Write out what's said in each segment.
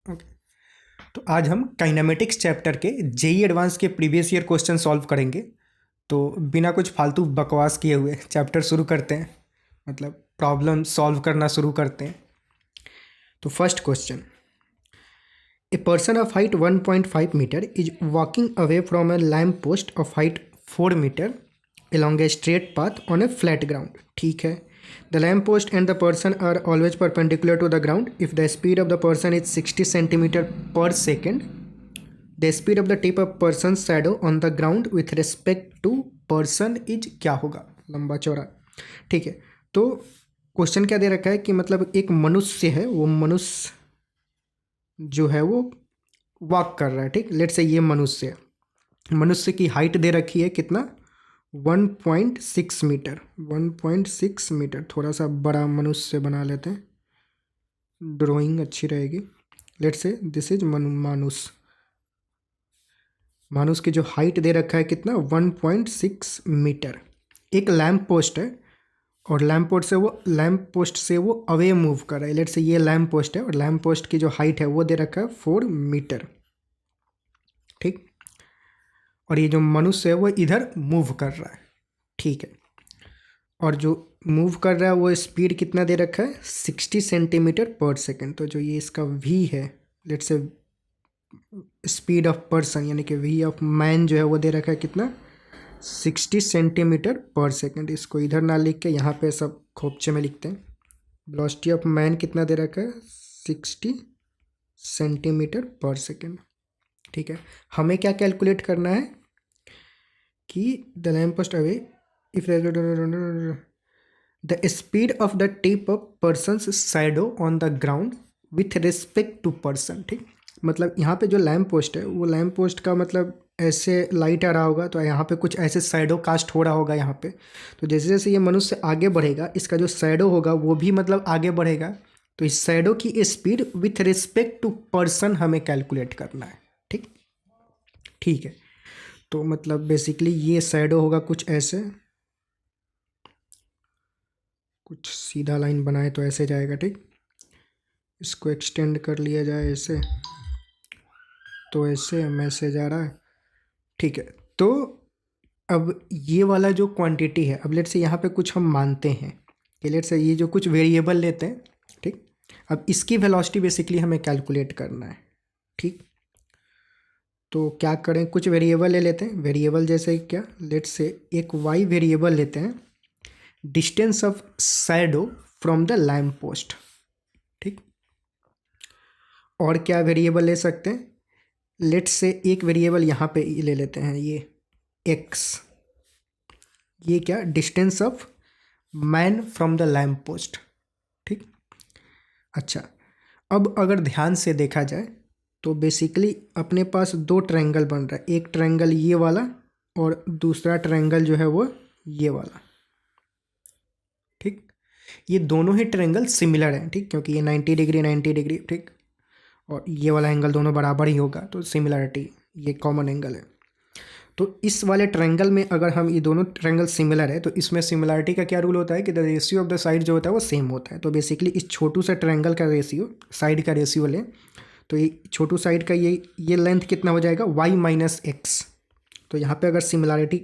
Okay, तो आज हम काइनेमेटिक्स चैप्टर के जेई एडवांस के प्रीवियस ईयर क्वेश्चन सॉल्व करेंगे। तो बिना कुछ फालतू बकवास किए हुए चैप्टर शुरू करते हैं, मतलब प्रॉब्लम सॉल्व करना शुरू करते हैं। तो first question, a person of height 1.5 meter is walking away from a lamp post of height 4 meter along a straight path on a flat ground. ठीक है, the lamp post and the person are always perpendicular to the ground. If the speed of the person is 60 centimeter per second, the speed of the tip of person's shadow on the ground with respect to person is क्या होगा? लंबा चौड़ा। ठीक है, तो question क्या दे रखा है कि मतलब एक मनुष्य है, वो मनुष्य जो है वो वॉक कर रहा है। ठीक, लेट्स से ये मनुष्य है। मनुष्य की हाइट दे रखी है कितना? 1.6 मीटर। 1.6 मीटर, थोड़ा सा बड़ा मनुष्य बना लेते हैं, ड्राइंग अच्छी रहेगी। लेट्स से दिस इज मानुष। मानुष की जो हाइट दे रखा है कितना? 1.6 मीटर। एक लैम्प पोस्ट है और लैम्प पोस्ट से वो अवे मूव कर रहा है। लेट्स से ये लैम्प पोस्ट है और लैम्प पोस्ट की जो हाइट है वो दे रखा है 4 मीटर। ठीक, और ये जो मनुष्य है वो इधर मूव कर रहा है। ठीक है, और जो मूव कर रहा है वो स्पीड कितना दे रखा है? 60 सेंटीमीटर पर सेकेंड। तो जो ये इसका v है, लेट्स से स्पीड ऑफ पर्सन यानी कि v ऑफ मैन जो है वो दे रखा है कितना? 60 सेंटीमीटर पर सेकेंड। इसको इधर ना लिख के यहाँ पे सब खोपचे में लिखते हैं। वेलोसिटी ऑफ मैन कितना दे रखा है? 60 सेंटीमीटर पर सेकेंड। ठीक है, हमें क्या कैलकुलेट करना है कि the lamp post away if the speed of the tip of person's shadow on the ground with respect to person. ठीक, मतलब यहाँ पे जो लैम्प पोस्ट है वो लैम्प पोस्ट का मतलब ऐसे लाइट आ रहा होगा तो यहाँ पे कुछ ऐसे शैडो कास्ट हो रहा होगा यहाँ पे। तो जैसे जैसे ये मनुष्य आगे बढ़ेगा इसका जो शैडो होगा वो भी मतलब आगे बढ़ेगा। तो इस शैडो की speed with respect to person हमें कैलकुलेट करना है। ठीक, ठीक है, तो मतलब बेसिकली ये शैडो होगा कुछ ऐसे, कुछ सीधा लाइन बनाए तो ऐसे जाएगा। ठीक, इसको एक्सटेंड कर लिया जाए ऐसे तो ऐसे मैसेज आ रहा है। ठीक है, तो अब ये वाला जो क्वांटिटी है, अब लेट से यहाँ पे कुछ हम मानते हैं कि लेट से ये जो कुछ वेरिएबल लेते हैं। ठीक, अब इसकी वेलोसिटी बेसिकली हमें कैलकुलेट करना है। ठीक, तो क्या करें, कुछ वेरिएबल ले लेते हैं। वेरिएबल जैसे क्या, लेट से एक वाई वेरिएबल लेते हैं, distance of shadow from the lamp post. ठीक, और क्या वेरिएबल ले सकते हैं? लेट्स से एक वेरिएबल यहाँ पे ले लेते हैं, ये x। ये क्या? Distance of man from the lamp post. ठीक, अच्छा, अब अगर ध्यान से देखा जाए तो बेसिकली अपने पास दो ट्रायंगल बन रहा है। एक ट्रायंगल ये वाला और दूसरा ट्रायंगल जो है वो ये वाला। ठीक, ये दोनों ही ट्रायंगल सिमिलर हैं। ठीक, क्योंकि ये 90 डिग्री 90 डिग्री। ठीक, और ये वाला एंगल दोनों बराबर ही होगा तो सिमिलरिटी, ये कॉमन एंगल है। तो इस वाले ट्रायंगल में अगर हम ये दोनों ट्रायंगल सिमिलर है तो इसमें सिमिलरिटी का क्या रूल होता है कि the ratio of the side जो होता है वो सेम होता है। तो बेसिकली इस छोटू सा ट्रायंगल का रेशियो, साइड का रेशियो लें तो ये छोटू साइड का ये लेंथ कितना हो जाएगा? y minus x. तो यहाँ पे अगर सिमिलरिटी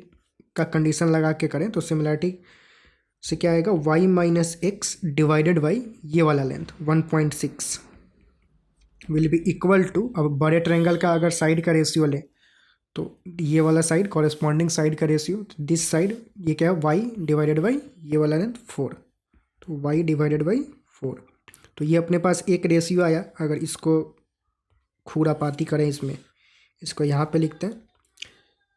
का कंडीशन लगा के करें तो सिमिलरिटी से क्या आएगा? y minus x divided by ये वाला length 1.6 will be equal to, अब बड़े ट्रायंगल का अगर साइड का रेशियो लें तो ये वाला साइड कॉरेस्पॉन्डिंग साइड का रेशियो, दिस साइड ये क्या है? y डिवाइडेड बाई ये वाला लेंथ 4। तो y डिवाइडेड बाई 4। तो ये अपने पास एक रेशियो आया। अगर इसको खुरापाती करें इसमें, इसको यहाँ पे लिखते हैं।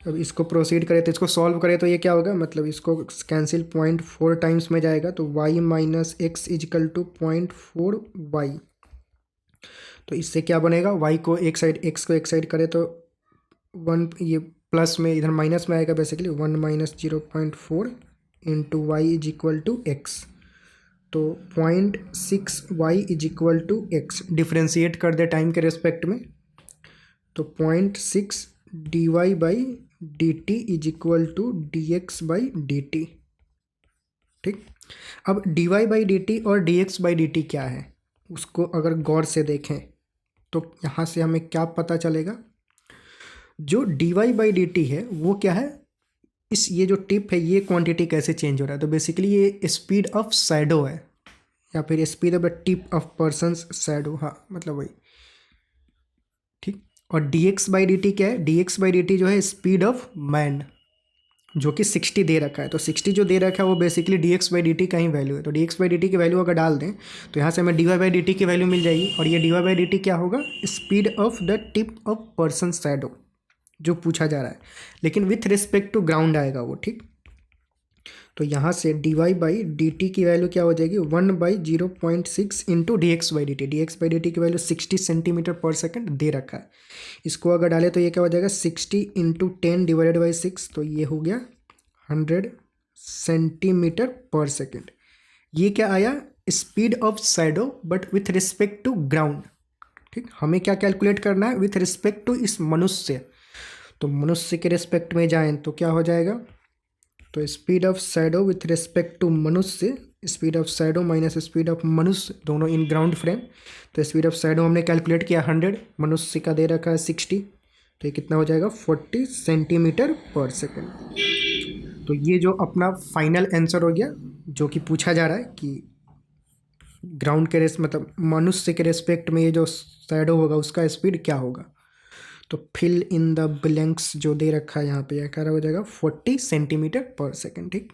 अब इसको प्रोसीड करें तो इसको सॉल्व करें तो ये क्या होगा? मतलब इसको कैंसिल 0.4 टाइम्स में जाएगा तो y minus x equal to 0.4y। तो इससे क्या बनेगा? y को एक साइड, x को एक साइड करें तो 1, ये प्लस में इधर माइनस में आएगा basically 1 minus 0.4 into y is equal to x. तो 0.6y is equal to x. Differentiate कर दे टाइम के रिस्पेक्ट में तो 0.6 dy by d t is equal to d x by d t. ठीक, अब dy बाई डी टी और dx by d t क्या है उसको अगर गौर से देखें तो यहाँ से हमें क्या पता चलेगा, जो dy/dt है वो क्या है, ये जो टिप है ये क्वांटिटी कैसे चेंज हो रहा है, तो बेसिकली ये स्पीड ऑफ शैडो है, या फिर speed of the tip of person's shadow, हाँ मतलब वही, ठीक। और dx/dt क्या है, dx/dt जो है स्पीड ऑफ मैन, जो कि 60 दे रखा है, तो 60 जो दे रखा है वो बेसिकली dx/dt का ही वैल्यू है, तो dx/dt की वैल्यू अगर डाल दें तो यहाँ से हमें dy/dt की वैल्यू मिल जाएगी, और ये dy/dt क्या होगा, speed of the tip of person shadow जो पूछा जा रहा है, लेकिन विथ रिस्पेक्ट टू ग्राउंड आएगा वो, ठीक। तो यहाँ से dy/dt की वैल्यू क्या हो जाएगी, 1/0.6 इंटू dx/dt, dx/dt की वैल्यू 60 सेंटीमीटर पर सेकेंड दे रखा है, इसको अगर डालें तो ये क्या हो जाएगा, 60 इंटू 10 डिवाइडेड बाई 6, तो ये हो गया 100 सेंटीमीटर पर सेकेंड। ये क्या आया, speed of shadow but with respect to ground, ठीक। हमें क्या कैलकुलेट करना है, विथ रिस्पेक्ट टू इस मनुष्य, तो मनुष्य के रिस्पेक्ट में जाएं तो क्या हो जाएगा, तो speed of shadow with respect to मनुष्य, speed of shadow minus speed of मनुष्य, दोनों इन ग्राउंड फ्रेम, तो स्पीड ऑफ शैडो हमने कैलकुलेट किया 100, मनुष्य का दे रखा है 60, तो ये कितना हो जाएगा 40 सेंटीमीटर पर सेकेंड। तो ये जो अपना फाइनल आंसर हो गया, जो कि पूछा जा रहा है कि ग्राउंड के मतलब मनुष्य के रिस्पेक्ट में ये जो शैडो होगा उसका स्पीड क्या होगा, तो फिल इन द ब्लैंक्स जो दे रखा है यहाँ पे, यह क्या हो जाएगा 40 सेंटीमीटर पर सेकेंड, ठीक।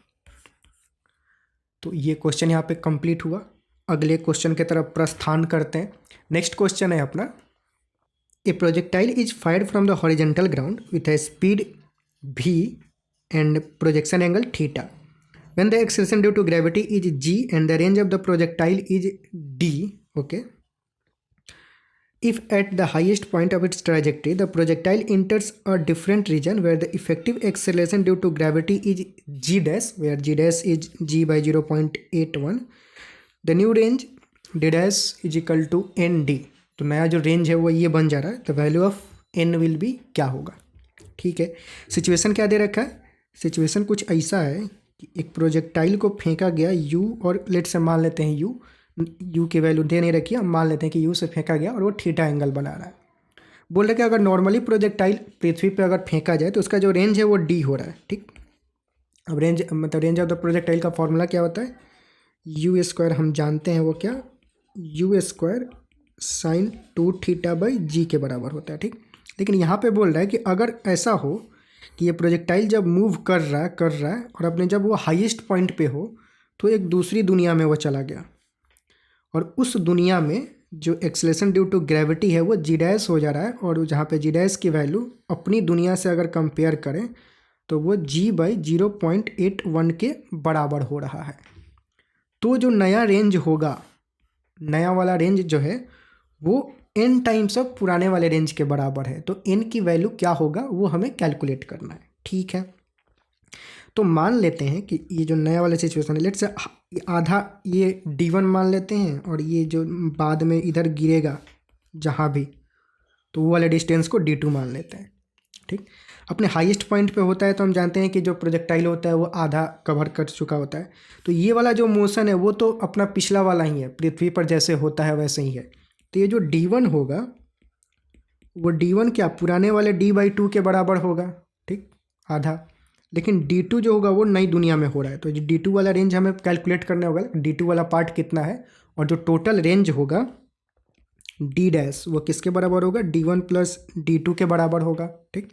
तो ये क्वेश्चन यहाँ पे कंप्लीट हुआ। अगले क्वेश्चन की तरफ प्रस्थान करते हैं। नेक्स्ट क्वेश्चन है अपना, ए projectile is fired from the horizontal ground with A speed v and projection angle theta when the acceleration due to gravity is g and the range of the projectile is d, okay. If at the highest point of its trajectory the projectile enters a different region where the effective acceleration due to gravity is g dash, where g dash is g by 0.81, the new range d dash is equal to nd, तो नया जो range है वो ये बन जा रहा है, the value of n will be क्या होगा, ठीक है। सिचुएशन क्या दे रखा है, सिचुएशन कुछ ऐसा है कि एक प्रोजेक्टाइल को फेंका गया u, और लेट से मान लेते हैं u की वैल्यू दे नहीं रखी है, हम मान लेते हैं कि u से फेंका गया और वो थीटा एंगल बना रहा है। बोल रहे कि अगर नॉर्मली प्रोजेक्टाइल पृथ्वी पे अगर फेंका जाए तो उसका जो रेंज है वो d हो रहा है, ठीक। अब रेंज मतलब रेंज ऑफ द प्रोजेक्टाइल का फॉर्मूला क्या होता है, यू स्क्वायर हम जानते हैं वो क्या, U square sine 2 theta by G के बराबर होता है, ठीक। लेकिन यहाँ पे बोल रहा है कि अगर ऐसा हो कि ये प्रोजेक्टाइल जब मूव कर रहा है और अपने जब वो हाईएस्ट पॉइंट पे हो तो एक दूसरी दुनिया में वो चला गया, और उस दुनिया में जो एक्सेलरेशन ड्यू टू ग्रेविटी है वो जी डैश हो जा रहा है, और जहाँ पे जी डैश की वैल्यू अपनी दुनिया से अगर कंपेयर करें तो वो g बाई 0.81 के बराबर हो रहा है। तो जो नया रेंज होगा, नया वाला रेंज जो है वो n टाइम्स ऑफ पुराने वाले रेंज के बराबर है, तो n की वैल्यू क्या होगा वो हमें कैलकुलेट करना है, ठीक है। तो मान लेते हैं कि ये जो नया वाला सिचुएशन है, लेट्स से आधा ये d1 मान लेते हैं, और ये जो बाद में इधर गिरेगा जहाँ भी, तो वो वाले डिस्टेंस को d2 मान लेते हैं, ठीक। अपने हाईएस्ट पॉइंट पे होता है तो हम जानते हैं कि जो प्रोजेक्टाइल होता है वो आधा कवर कर चुका होता है, तो ये वाला जो मोशन है वो तो अपना पिछला वाला ही है, पृथ्वी पर जैसे होता है वैसे ही है। तो ये जो d1 होगा वो d1 क्या पुराने वाले d/2 के बराबर होगा, ठीक, आधा। लेकिन d2 जो होगा वो नई दुनिया में हो रहा है, तो d2 वाला रेंज हमें कैलकुलेट करना होगा, d2 वाला पार्ट कितना है, और जो टोटल रेंज होगा d डैश वो किसके बराबर होगा, d1 प्लस d2 के बराबर होगा, ठीक।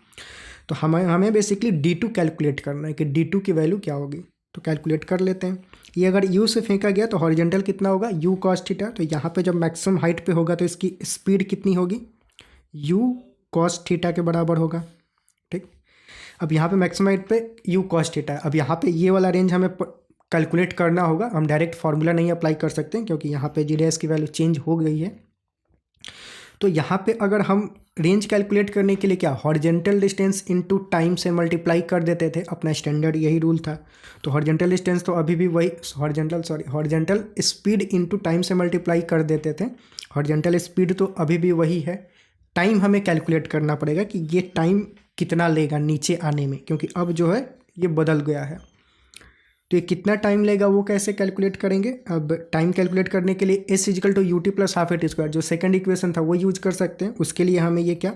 तो हमें बेसिकली d2 कैलकुलेट करना है कि d2 की वैल्यू क्या होगी, तो कैलकुलेट कर लेते हैं। ये अगर u से फेंका गया तो हॉरिजेंटल कितना होगा, u cos थीटा, तो यहाँ पे जब मैक्सिमम हाइट पे होगा तो इसकी स्पीड कितनी होगी, u cos थीटा के बराबर होगा, ठीक। अब यहाँ पे मैक्सिमम हाइट पे u cos थीटा है, अब यहाँ पे ये वाला रेंज हमें कैलकुलेट करना होगा, हम डायरेक्ट फार्मूला नहीं अप्लाई कर सकते हैं क्योंकि यहाँ पे जी डैश की वैल्यू चेंज हो गई है। तो यहाँ पे अगर हम रेंज कैलकुलेट करने के लिए क्या हॉरिजेंटल डिस्टेंस इनटू टाइम से मल्टीप्लाई कर देते थे, अपना स्टैंडर्ड यही रूल था। तो हॉरिजेंटल डिस्टेंस तो अभी भी वही हॉरिजेंटल स्पीड इनटू टाइम से मल्टीप्लाई कर देते थे, हॉरिजेंटल स्पीड तो अभी भी वही है। टाइम हमें कैलकुलेट करना पड़ेगा कि ये टाइम कितना लेगा नीचे आने में, क्योंकि अब जो है ये बदल गया है। तो ये कितना टाइम लेगा वो कैसे कैलकुलेट करेंगे? अब टाइम कैलकुलेट करने के लिए s equal to u t plus half a t square जो सेकंड इक्वेशन था वो यूज कर सकते हैं। उसके लिए हमें ये क्या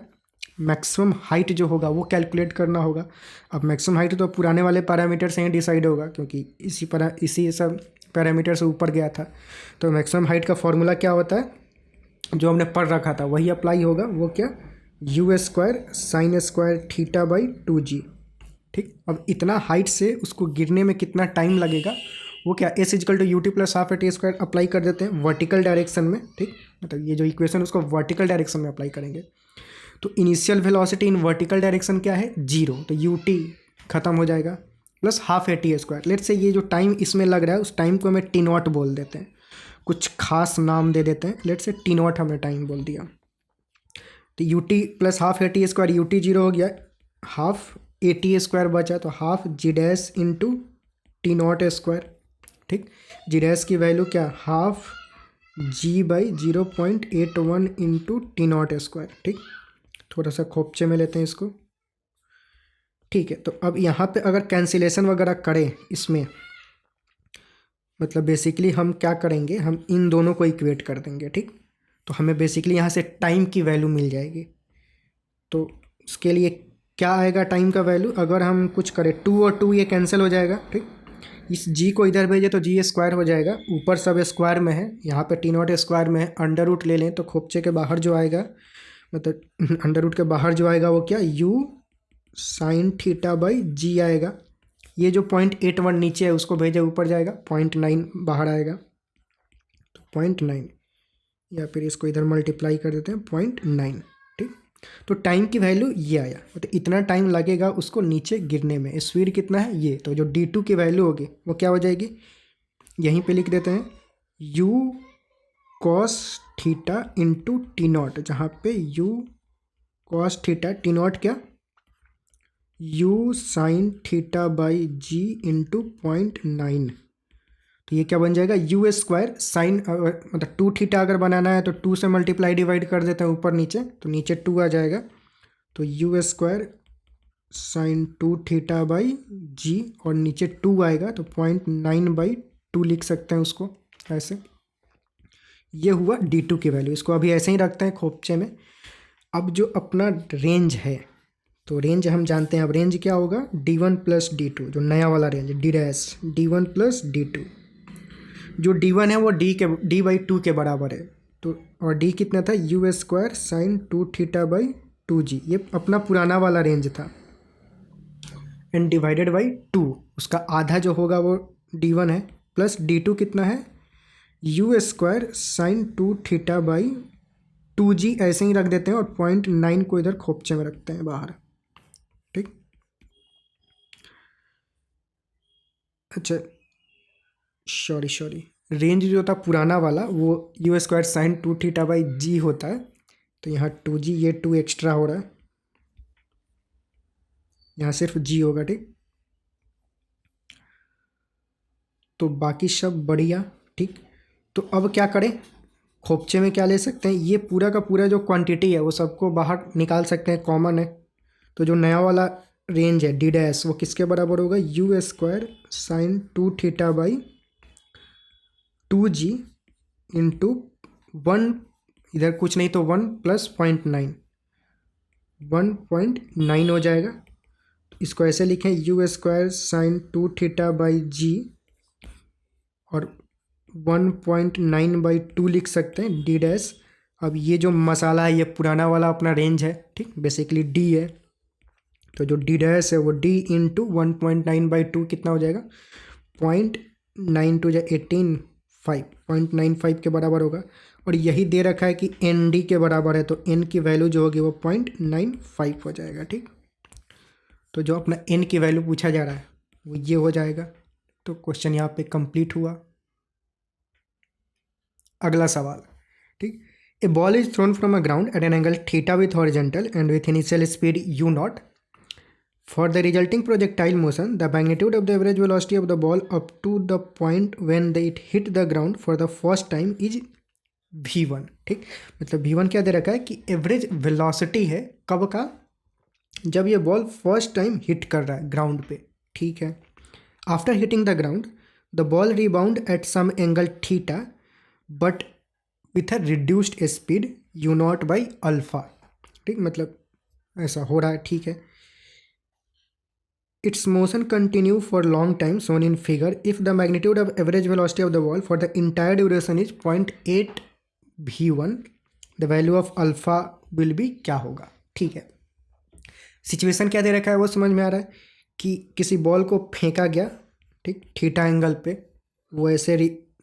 मैक्सिमम हाइट जो होगा वो कैलकुलेट करना होगा। अब मैक्सिमम हाइट तो पुराने वाले पैरामीटर से ही डिसाइड होगा क्योंकि इसी सब पैरामीटर से ऊपर गया था। तो मैक्सिमम हाइट का फॉर्मूला क्या होता है, जो हमने पढ़ रखा था वही अप्लाई होगा। वो क्या, U square sine square theta by 2g। ठीक, अब इतना हाइट से उसको गिरने में कितना टाइम लगेगा वो क्या s equal to u t plus half a t square apply कर देते हैं वर्टिकल डायरेक्शन में। ठीक, मतलब ये जो इक्वेशन उसको वर्टिकल डायरेक्शन में अप्लाई करेंगे। तो initial velocity in vertical direction क्या है, 0, तो यू टी खत्म हो जाएगा plus half a t square. Let's say ये जो टाइम इसमें लग रहा है उस टाइम को हमें टी नॉट बोल देते हैं, कुछ खास नाम दे देते हैं। लेट से टी नॉट हमने टाइम बोल दिया। तो u t plus half a t square, u t 0 हो गया, हाफ ए टी स्क्वायर बचा तो half g dash into t not square. ठीक, जी डैश की वैल्यू क्या, half g by 0.81 into t not square. ठीक, थोड़ा सा खोपचे में लेते हैं इसको। ठीक है, तो अब यहाँ पे अगर कैंसिलेशन वगैरह करें इसमें, मतलब बेसिकली हम क्या करेंगे, हम इन दोनों को इक्वेट कर देंगे। ठीक, तो हमें बेसिकली यहाँ से टाइम की वैल्यू मिल जाएगी। तो उसके लिए क्या आएगा टाइम का वैल्यू, अगर हम कुछ करें 2 और 2 ये कैंसिल हो जाएगा। ठीक, इस जी को इधर भेजे तो जी स्क्वायर हो जाएगा, ऊपर सब स्क्वायर में है, यहाँ पे टी नॉट स्क्वायर में है। अंडर रूट ले लें तो खोपचे के बाहर जो आएगा, मतलब अंडर रूट के बाहर जो आएगा वो क्या, यू साइन थीटा बाई जी आएगा। ये जो 0.81 नीचे है उसको भेजे ऊपर जाएगा, 0.9 बाहर आएगा, तो 0.9, या फिर इसको इधर मल्टीप्लाई कर देते हैं 0.9। ठीक, तो टाइम की वैल्यू ये आया, तो इतना टाइम लगेगा उसको नीचे गिरने में। स्पीड कितना है ये, तो जो d2 की वैल्यू होगी वो क्या हो जाएगी, यहीं पे लिख देते हैं u cos theta into t not, जहाँ पे u cos theta, t not क्या, u sine theta by g into 0.9। तो ये क्या बन जाएगा, यू स्क्वायर साइन, मतलब 2 थीटा अगर बनाना है तो 2 से मल्टीप्लाई डिवाइड कर देते हैं ऊपर नीचे, तो नीचे 2 आ जाएगा। तो u square sine 2 theta by g, और नीचे 2 आएगा तो 0.9/2 लिख सकते हैं उसको ऐसे। ये हुआ d2 की वैल्यू, इसको अभी ऐसे ही रखते हैं खोपचे में। अब जो अपना रेंज है, तो रेंज हम जानते हैं। अब रेंज क्या होगा, d1 प्लस d2, जो नया वाला range d dash d1 plus d2। जो d1 है वो d/2 के बराबर है, तो और d कितना था, you square sine 2 theta by 2g, ये अपना पुराना वाला रेंज था, एंड डिवाइडेड बाई 2, उसका आधा जो होगा वो d1 है, प्लस d2 कितना है, you square sine 2 theta by 2g, ऐसे ही रख देते हैं, और 0.9 को इधर खोपचे में रखते हैं बाहर। ठीक, अच्छा सॉरी, रेंज जो था पुराना वाला वो u square sine 2 theta by g होता है, तो यहाँ 2g, ये 2 एक्स्ट्रा हो रहा है, यहाँ सिर्फ g होगा। ठीक, तो बाकी सब बढ़िया। ठीक, तो अब क्या करें, खोपचे में क्या ले सकते हैं, ये पूरा का पूरा जो क्वांटिटी है वो सबको बाहर निकाल सकते हैं, कॉमन है। तो जो नया वाला रेंज है डी डैश, वो किसके बराबर होगा, you square sine 2 theta by 2g into 1, इधर कुछ नहीं तो 1 प्लस 0.9, 1.9 हो जाएगा। तो इसको ऐसे लिखें, u square sine 2 theta by g, और 1.9/2 लिख सकते हैं डी डैश। अब ये जो मसाला है ये पुराना वाला अपना रेंज है। ठीक, बेसिकली डी है, तो जो डी डैश है वो डी इंटू 1.9/2 कितना हो जाएगा, 0.92 या 18.5, 0.95 के बराबर होगा। और यही दे रखा है कि एन डी के बराबर है, तो एन की वैल्यू जो होगी वो 0.95 हो जाएगा। ठीक, तो जो अपना एन की वैल्यू पूछा जा रहा है वो ये हो जाएगा। तो क्वेश्चन यहाँ पे कंप्लीट हुआ। अगला सवाल, ठीक, a ball is thrown from a ground at an angle theta with horizontal and with initial speed u naught. For the resulting projectile motion, the magnitude of the average velocity of the ball up to the point when it hit the ground for the first time is v1। ठीक, मतलब v1 क्या दे रखा है कि average velocity है कब का, जब ये बॉल फर्स्ट टाइम हिट कर रहा है ग्राउंड पे। ठीक है, after hitting the ground the ball rebound at some angle theta but with a reduced speed u not by alpha. ठीक, मतलब ऐसा हो रहा है, ठीक है। Its motion continue for long time shown in figure if the magnitude of average velocity of the ball for the entire duration is 0.8 v1 the value of alpha will be क्या होगा। ठीक है, सिचुएशन क्या दे रखा है वो समझ में आ रहा है कि किसी बॉल को फेंका गया, ठीक, थीटा एंगल पे, वो ऐसे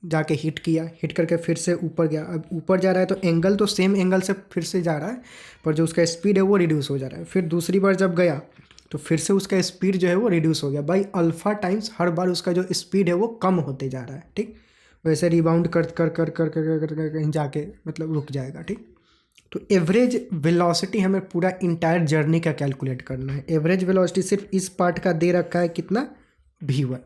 जाके हिट किया, हिट करके फिर से ऊपर गया। अब ऊपर जा रहा है तो एंगल तो सेम एंगल से फिर से जा रहा है, पर जो उसका स्पीड है वो रिड्यूस हो जा रहा है। फिर दूसरी बार जब गया तो फिर से उसका स्पीड जो है वो रिड्यूस हो गया बाई अल्फा टाइम्स। हर बार उसका जो स्पीड है वो कम होते जा रहा है। ठीक, वैसे रिबाउंड कर कर कर कर कर कर कर कहीं जाके मतलब रुक जाएगा। ठीक, तो एवरेज वेलोसिटी हमें पूरा इंटायर जर्नी का कैलकुलेट करना है। एवरेज वेलोसिटी सिर्फ इस पार्ट का दे रखा है कितना, v1।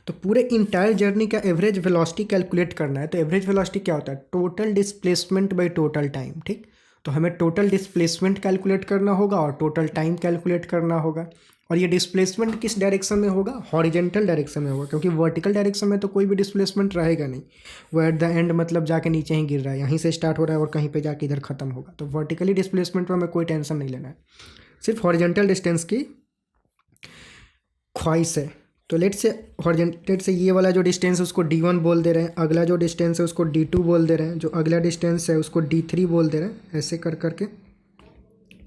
तो पूरे इंटायर जर्नी का एवरेज वेलोसिटी कैलकुलेट करना है। तो एवरेज वेलोसिटी क्या होता है, total displacement by total time. ठीक, तो हमें टोटल डिस्प्लेसमेंट कैलकुलेट करना होगा और टोटल टाइम कैलकुलेट करना होगा। और ये डिस्प्लेसमेंट किस डायरेक्शन में होगा, हॉरिजेंटल डायरेक्शन में होगा, क्योंकि वर्टिकल डायरेक्शन में तो कोई भी डिस्प्लेसमेंट रहेगा नहीं। वो एट द एंड मतलब जाके नीचे ही गिर रहा है, यहीं से स्टार्ट हो रहा है और कहीं पे जाके इधर खत्म होगा। तो वर्टिकली डिस्प्लेसमेंट में हमें कोई टेंशन नहीं लेना है, सिर्फ हॉरिजेंटल डिस्टेंस की ख्वाहिश है। तो लेट से ये वाला जो डिस्टेंस है उसको d1 बोल दे रहे हैं, अगला जो डिस्टेंस है उसको d2 बोल दे रहे हैं, जो अगला डिस्टेंस है उसको d3 बोल दे रहे हैं। ऐसे कर करके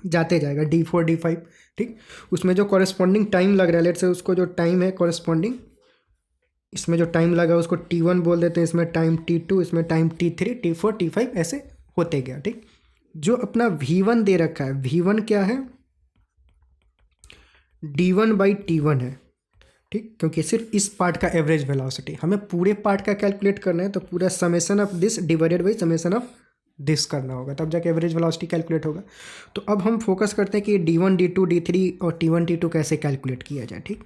जाते जाएगा d4 d5। ठीक, उसमें जो कॉरेस्पॉन्डिंग टाइम लग रहा है, लेट से उसको जो टाइम है कॉरेस्पॉन्डिंग, इसमें जो टाइम लगा उसको t1 बोल देते हैं, इसमें टाइम t2, इसमें टाइम t3 t4 t5 ऐसे होते गया। ठीक, जो अपना v1 दे रखा है, v1 क्या है, d1/t1 है। ठीक, क्योंकि सिर्फ इस पार्ट का एवरेज वेलोसिटी, हमें पूरे पार्ट का कैलकुलेट करना है तो पूरा summation of this divided by summation of this करना होगा, तब जाके एवरेज वेलोसिटी कैलकुलेट होगा। तो अब हम फोकस करते हैं कि d1 d2 d3 और t1 t2 कैसे कैलकुलेट किया जाए। ठीक,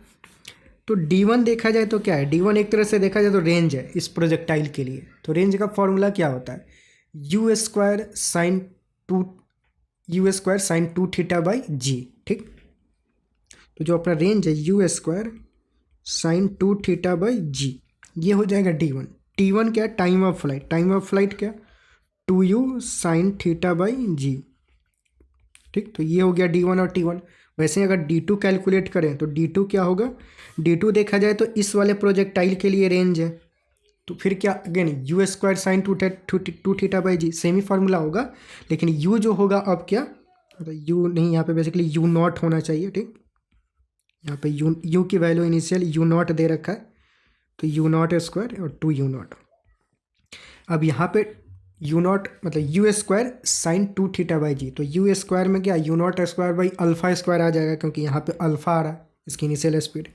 तो d1 देखा जाए तो क्या है, d1 एक तरह से देखा जाए तो रेंज है इस प्रोजेक्टाइल के लिए। तो रेंज का फॉर्मूला क्या होता है, u square sine 2 theta by g. ठीक, तो जो अपना रेंज है u square sine 2 theta by g, ये हो जाएगा d1। t1 क्या, time of flight, time of flight क्या, 2u sign theta by g. ठीक, तो ये हो गया d1 और t1। वैसे अगर d2 कैलकुलेट करें तो d2 क्या होगा, d2 देखा जाए तो इस वाले प्रोजेक्टाइल के लिए रेंज है, तो फिर क्या, again u square sine 2 theta by g, same ही फार्मूला होगा। लेकिन u जो होगा अब क्या, मतलब u नहीं, यहाँ पे बेसिकली u नॉट होना चाहिए। ठीक, यहाँ पे u की value initial u not they रखा है, तो u नॉट स्क्वायर और 2u नॉट। अब यहाँ पे u नॉट मतलब u square sine 2 theta by g, तो u स्क्वायर में क्या, u naught square by alpha square आ जाएगा, क्योंकि यहाँ पे अल्फा आ रहा है इसकी इनिशियल स्पीड।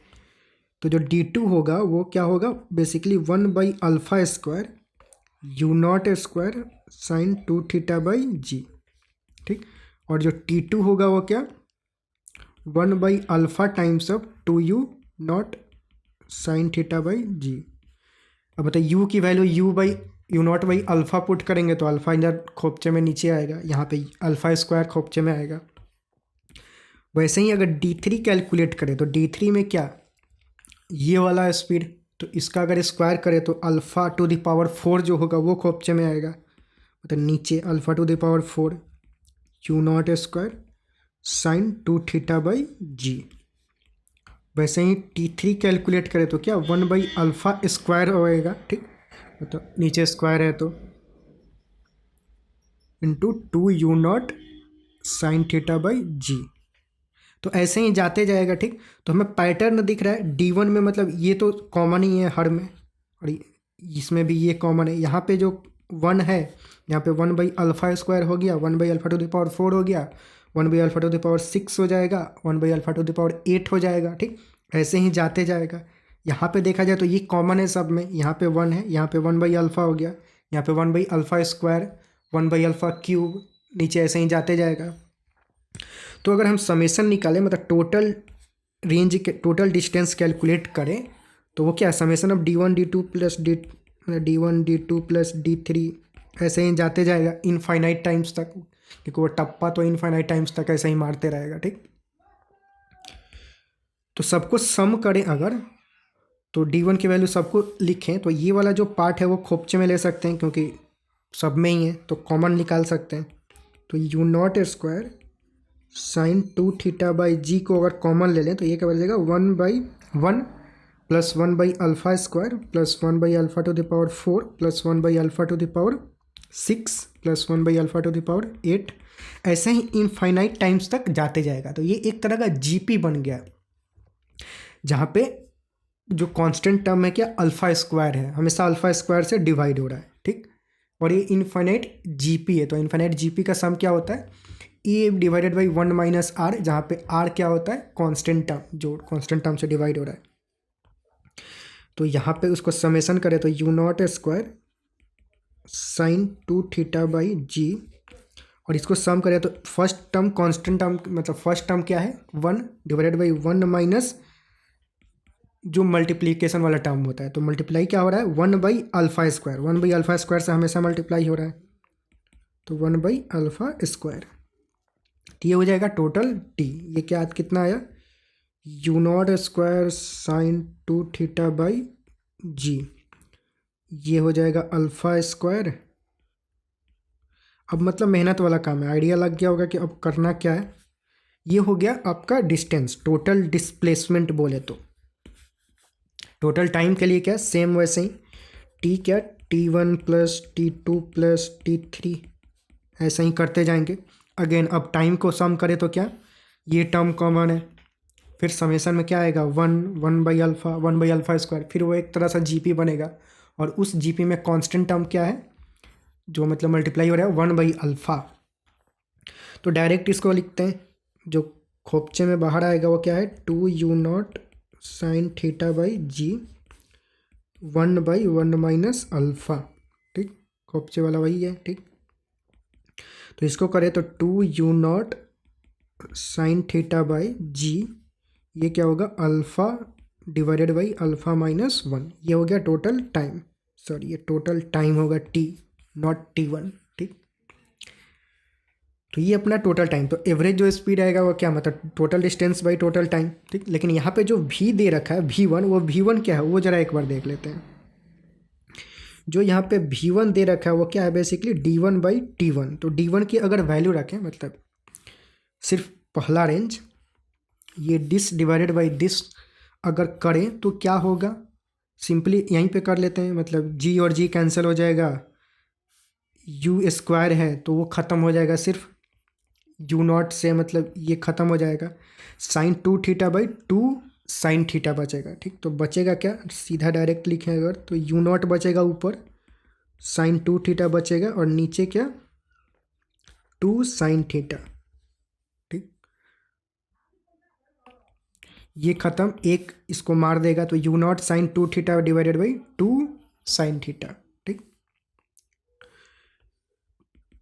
तो जो d2 होगा वो क्या होगा, basically 1 by alpha square u naught square sine 2 theta by g. ठीक, और जो t2 होगा वो क्या, 1 by alpha times of 2u naught sine theta by g. अब बताइए u की value u not by alpha put करेंगे तो अल्फा इधर खोपचे में नीचे आएगा, यहाँ पे अल्फा स्क्वायर खोपचे में आएगा। वैसे ही अगर d3 कैलकुलेट करें तो d3 में क्या, ये वाला स्पीड, तो इसका अगर स्क्वायर करें तो अल्फा टू द पावर 4 जो होगा वो खोपचे में आएगा, मतलब नीचे alpha to the power 4 u naught square sine 2 theta by g. वैसे ही t3 कैलकुलेट करें तो क्या, 1 बाई अल्फा स्क्वायर होएगा। ठीक, मतलब नीचे स्क्वायर है तो into 2u naught sine theta by g. तो ऐसे ही जाते जाएगा। ठीक, तो हमें पैटर्न दिख रहा है d1 में, मतलब ये तो कॉमन ही है हर में, और इसमें भी ये कॉमन है। यहाँ पे जो 1 है, यहाँ पे 1 बाई अल्फा स्क्वायर हो गया, 1 by alpha to the power 4 हो गया, 1 by alpha to the power 6 हो जाएगा, 1 by alpha to the power 8 हो जाएगा। ठीक, ऐसे ही जाते जाएगा। यहाँ पे देखा जाए तो ये कॉमन है सब में, यहाँ पे 1 है, यहाँ पे 1 बाई अल्फा हो गया, यहाँ पे 1 by alpha square, 1 by alpha cube, नीचे ऐसे ही जाते जाएगा। तो अगर हम समेशन निकालें, मतलब टोटल रेंज के टोटल डिस्टेंस कैलकुलेट करें, तो वो क्या है, summation of d1 d2 plus d1 d2 plus d3 ऐसे ही जाते जाएगा इनफाइनाइट टाइम्स तक, क्योंकि वो टप्पा तो इनफाइनाइट टाइम्स तक ऐसे ही मारते रहेगा। ठीक, तो सबको सम करें अगर, तो d1 की वैल्यू सबको लिखें, तो ये वाला जो पार्ट है वो खोपचे में ले सकते हैं क्योंकि सब में ही है, तो कॉमन निकाल सकते हैं। तो u naught square sine 2θ by g को अगर कॉमन ले लें तो ये क्या बन जाएगा 1/1 plus 1/α square plus 1/α to the power 4 plus 1/α to the power 6 plus 1/α to the power 8, ऐसे ही इनफाइनाइट टाइम्स तक जाते जाएगा। तो ये एक तरह का जीपी बन गया, जहाँ पे जो कांस्टेंट टर्म है क्या अल्फा स्क्वायर है, हमेशा अल्फा स्क्वायर से डिवाइड हो रहा है, ठीक। और ये इनफाइनाइट जीपी है, तो इनफाइनाइट जीपी का सम क्या होता है ए डिवाइडेड बाई 1 माइनस आर, जहाँ पे आर क्या होता है कांस्टेंट टर्म, जो कांस्टेंट टर्म से डिवाइड हो रहा है। तो यहाँ पे उसको समेशन करें तो u naught square sine 2θ by g, और इसको सम करें तो फर्स्ट टर्म कांस्टेंट टर्म, मतलब फर्स्ट टर्म क्या है 1 डिवाइडेड बाई 1 माइनस जो मल्टीप्लीकेशन वाला टर्म होता है, तो मल्टीप्लाई क्या हो रहा है 1/α स्क्वायर, 1/α स्क्वायर से हमेशा मल्टीप्लाई हो रहा है, तो 1/α स्क्वायर। तो ये हो जाएगा टोटल टी, ये क्या कितना आया u naught square sine 2θ by g, ये हो जाएगा अल्फा स्क्वायर। अब मतलब मेहनत वाला काम है, आइडिया लग गया होगा कि अब करना क्या है। ये हो गया आपका डिस्टेंस, टोटल डिस्प्लेसमेंट बोले तो। टोटल टाइम के लिए क्या सेम वैसे ही टी क्या t1 plus t2 plus t3, ऐसा ही करते जाएंगे। अगेन अब टाइम को सम करें तो क्या ये टर्म कॉमन है, फिर समेशन में क्या आएगा 1/α स्क्वायर, फिर वो एक तरह सा जीपी बनेगा, और उस जीपी में कांस्टेंट टर्म क्या है जो मतलब मल्टीप्लाई हो रहा है 1/α। तो डायरेक्ट इसको लिखते हैं, जो खोपचे में बाहर आएगा वो क्या है 2u naught sine θ by g 1/1 minus alpha, ठीक, खोपचे वाला वही है, ठीक। तो इसको करें तो 2u naught sine θ by g, ये क्या होगा alpha divided by alpha minus 1, ये हो गया टोटल टाइम, सॉरी ये टोटल टाइम होगा टी नॉट t1, ठीक। तो ये अपना टोटल टाइम, तो एवरेज जो स्पीड आएगा वो क्या मतलब total distance by total time, ठीक। लेकिन यहाँ पे जो v दे रखा है v1, वो v1 क्या है वो ज़रा एक बार देख लेते हैं। जो यहाँ पे v1 दे रखा है वो क्या है बेसिकली d1 बाई t1। तो d1 की अगर वैल्यू रखें, मतलब सिर्फ पहला रेंज ये दिस डिवाइडेड बाई दिस अगर करें तो क्या होगा, सिंपली यहीं पे कर लेते हैं, मतलब g और g कैंसिल हो जाएगा, u स्क्वायर है तो वो ख़त्म हो जाएगा सिर्फ u नॉट से, मतलब ये ख़त्म हो जाएगा, साइन 2θ बाई 2 साइन θ बचेगा, ठीक। तो बचेगा क्या, सीधा डायरेक्ट लिखें अगर तो u नॉट बचेगा ऊपर, साइन 2θ बचेगा, और नीचे क्या 2 साइन θ, ठीक। ये ख़त्म, एक इसको मार देगा तो u naught sine 2θ divided by 2 sine θ, ठीक।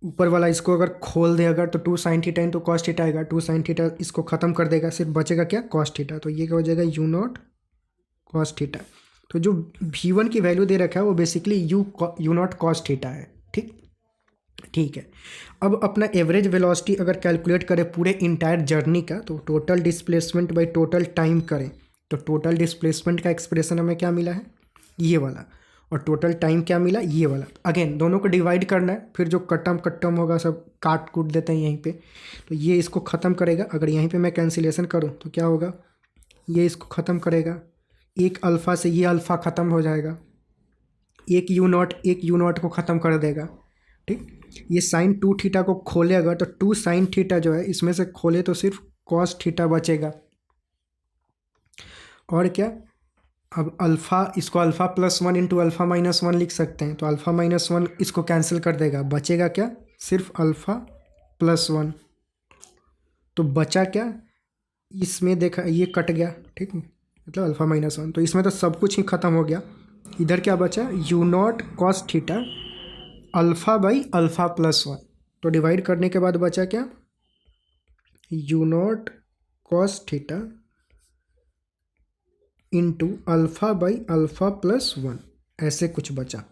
ऊपर वाला इसको अगर खोल दे अगर तो 2 साइन θ इंटू कॉस θ आएगा, 2 साइन θ इसको ख़त्म कर देगा, सिर्फ बचेगा क्या कॉस θ, तो ये क्या हो जाएगा u नॉट कॉस θ। तो जो v1 की वैल्यू दे रखा है वो बेसिकली u नॉट कॉस θ है, ठीक। ठीक है, अब अपना एवरेज वेलोसिटी अगर कैलकुलेट करें पूरे इंटायर जर्नी का, तो total displacement by total time करें, तो टोटल डिस्प्लेसमेंट का एक्सप्रेशन हमें क्या मिला है ये वाला, और टोटल टाइम क्या मिला ये वाला। अगेन दोनों को डिवाइड करना है, फिर जो कट्टम होगा सब काट कूट देते हैं यहीं पे, तो ये इसको ख़त्म करेगा। अगर यहीं पे मैं कैंसिलेशन करूँ तो क्या होगा, ये इसको ख़त्म करेगा, एक अल्फ़ा से ये अल्फ़ा ख़त्म हो जाएगा, एक यू नॉट को ख़त्म कर देगा, ठीक। ये साइन 2θ को खोले अगर तो 2 साइन θ जो है इसमें से खोले तो सिर्फ कॉस θ बचेगा, और क्या अब अल्फ़ा, इसको alpha plus 1 into alpha minus 1 लिख सकते हैं, तो अल्फ़ा माइनस 1 इसको कैंसिल कर देगा, बचेगा क्या सिर्फ अल्फ़ा प्लस 1। तो बचा क्या, इसमें देखा ये कट गया, ठीक, मतलब अल्फ़ा माइनस 1, तो इसमें तो सब कुछ ही ख़त्म हो गया। इधर क्या बचा u naught cos θ alpha by alpha plus 1, तो डिवाइड करने के बाद बचा क्या u naught cos θ into alpha by alpha plus 1, ऐसे कुछ बचा।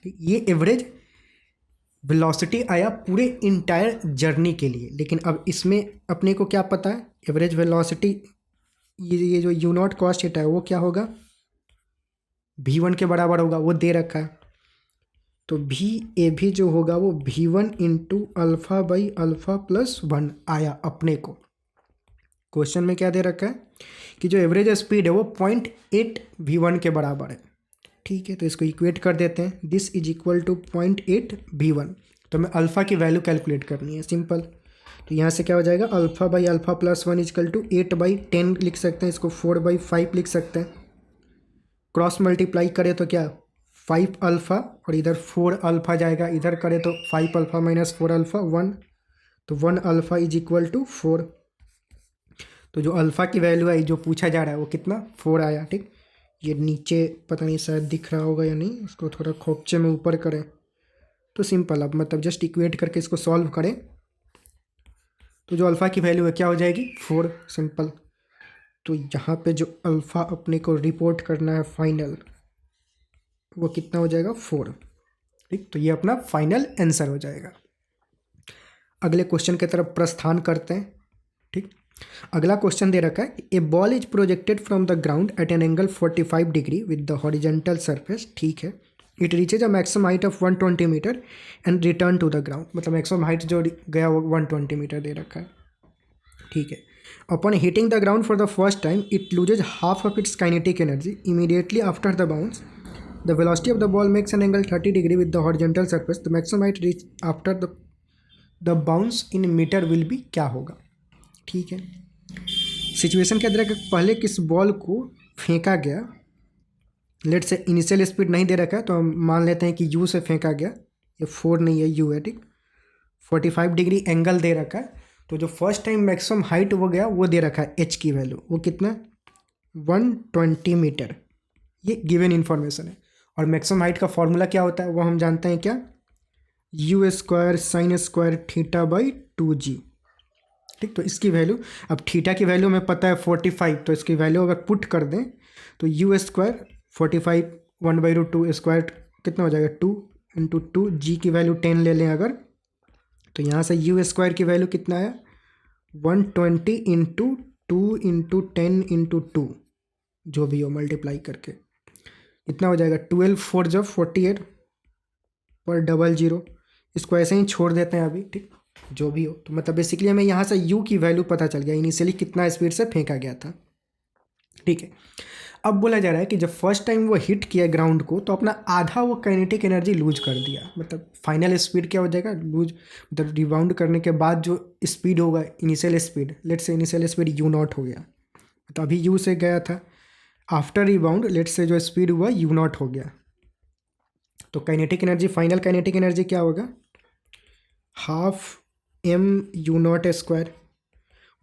ये एवरेज वेलोसिटी आया पूरे इंटायर जर्नी के लिए। लेकिन अब इसमें अपने को क्या पता है, एवरेज वेलोसिटी ये जो यू नॉट कॉस थीटा है वो क्या होगा, V1 के बराबर होगा, वो दे रखा है। तो भी ए भी जो होगा वो V1 into alpha by alpha plus 1 आया अपने को। क्वेश्चन में क्या दे रखा है कि जो एवरेज स्पीड है वो 0.8 V1 के बराबर है। ठीक है, तो इसको इक्वेट कर देते हैं, this is equal to 0.8 V1। तो हमें अल्फ़ा की वैल्यू कैलकुलेट करनी है, सिंपल। तो यहाँ से क्या हो जाएगा, alpha by alpha plus 1 equal to 8/10 लिख सकते हैं, इसको 4/5 लिख सकते हैं। क्रॉस मल्टीप्लाई करें तो क्या 5 अल्फ़ा और इधर 4 अल्फ़ा जाएगा, इधर करें तो 5 अल्फ़ा माइनस 4 अल्फ़ा 1, तो 1 अल्फ़ा इज इक्वल टू 4। तो जो अल्फ़ा की वैल्यू आई जो पूछा जा रहा है वो कितना 4 आया। ठीक, ये नीचे पता नहीं शायद दिख रहा होगा या नहीं, इसको थोड़ा खोपचे में ऊपर करें तो सिंपल, अब मतलब जस्ट इक्वेट करके इसको सॉल्व करें तो जो अल्फ़ा की वैल्यू है क्या हो जाएगी 4, सिंपल। तो यहाँ पे जो अल्फ़ा अपने को रिपोर्ट करना है फाइनल, वो कितना हो जाएगा 4। ठीक, तो ये अपना फाइनल आंसर हो जाएगा। अगले क्वेश्चन की तरफ प्रस्थान करते हैं। ठीक, अगला क्वेश्चन दे रखा है, a ball is projected from the ground at an angle 45 degree with the horizontal surface. ठीक है, it reaches a maximum height of 120 metre and return to the ground. मतलब मैक्सिमम हाइट जो गया वो 120 मीटर दे रखा है। ठीक है, upon hitting the ground for the first time it loses half of its kinetic energy immediately after the bounce. The velocity of the ball makes an angle 30 degree with the horizontal surface. The maximum height reached after the bounce in meter will be क्या होगा। ठीक है, situation के अंदर पहले किस ball को फेंका गया, लेट से इनिशियल स्पीड नहीं दे रखा है तो हम मान लेते हैं कि यू से फेंका गया, ये 4 नहीं है यू है। ठीक, 45 डिग्री एंगल दे रखा है। तो जो फर्स्ट टाइम मैक्सिमम हाइट हो गया वो दे रखा है एच की वैल्यू, वो कितना 120 मीटर, ये गिवन इन्फॉर्मेशन है। और मैक्सिमम हाइट का फॉर्मूला क्या होता है वो हम जानते हैं, क्या U square sine square theta by 2g। ठीक, तो इसकी वैल्यू, अब थीटा की वैल्यू हमें पता है 45, तो इसकी वैल्यू अगर पुट कर दें तो यू स्क्वायर 45 1/√2 स्क्वायर कितना हो जाएगा 2 इंटू 2, जी की वैल्यू 10 ले लें अगर, तो यहाँ से यू स्क्वायर की वैल्यू कितना आया 120 इंटू 2 इंटू 10 इंटू 2, जो भी हो मल्टीप्लाई करके इतना हो जाएगा 12 4 जब 48 पर 00। इसको ऐसे ही छोड़ देते हैं अभी। ठीक, जो भी हो, तो मतलब बेसिकली हमें यहाँ से u की वैल्यू पता चल गया, इनिशियली कितना स्पीड से फेंका गया था। ठीक है, अब बोला जा रहा है कि जब फर्स्ट टाइम वो हिट किया ग्राउंड को तो अपना आधा वो काइनेटिक एनर्जी लूज कर दिया। मतलब फाइनल स्पीड क्या हो जाएगा लूज, मतलब रिबाउंड करने के बाद जो स्पीड होगा इनिशियल स्पीड, लेट से इनिशियल स्पीड u नॉट हो गया, तो अभी u से गया था, आफ्टर रिबाउंड लेट से जो स्पीड हुआ u नॉट हो गया, तो kinetic energy, final kinetic energy क्या होगा half m u naught square.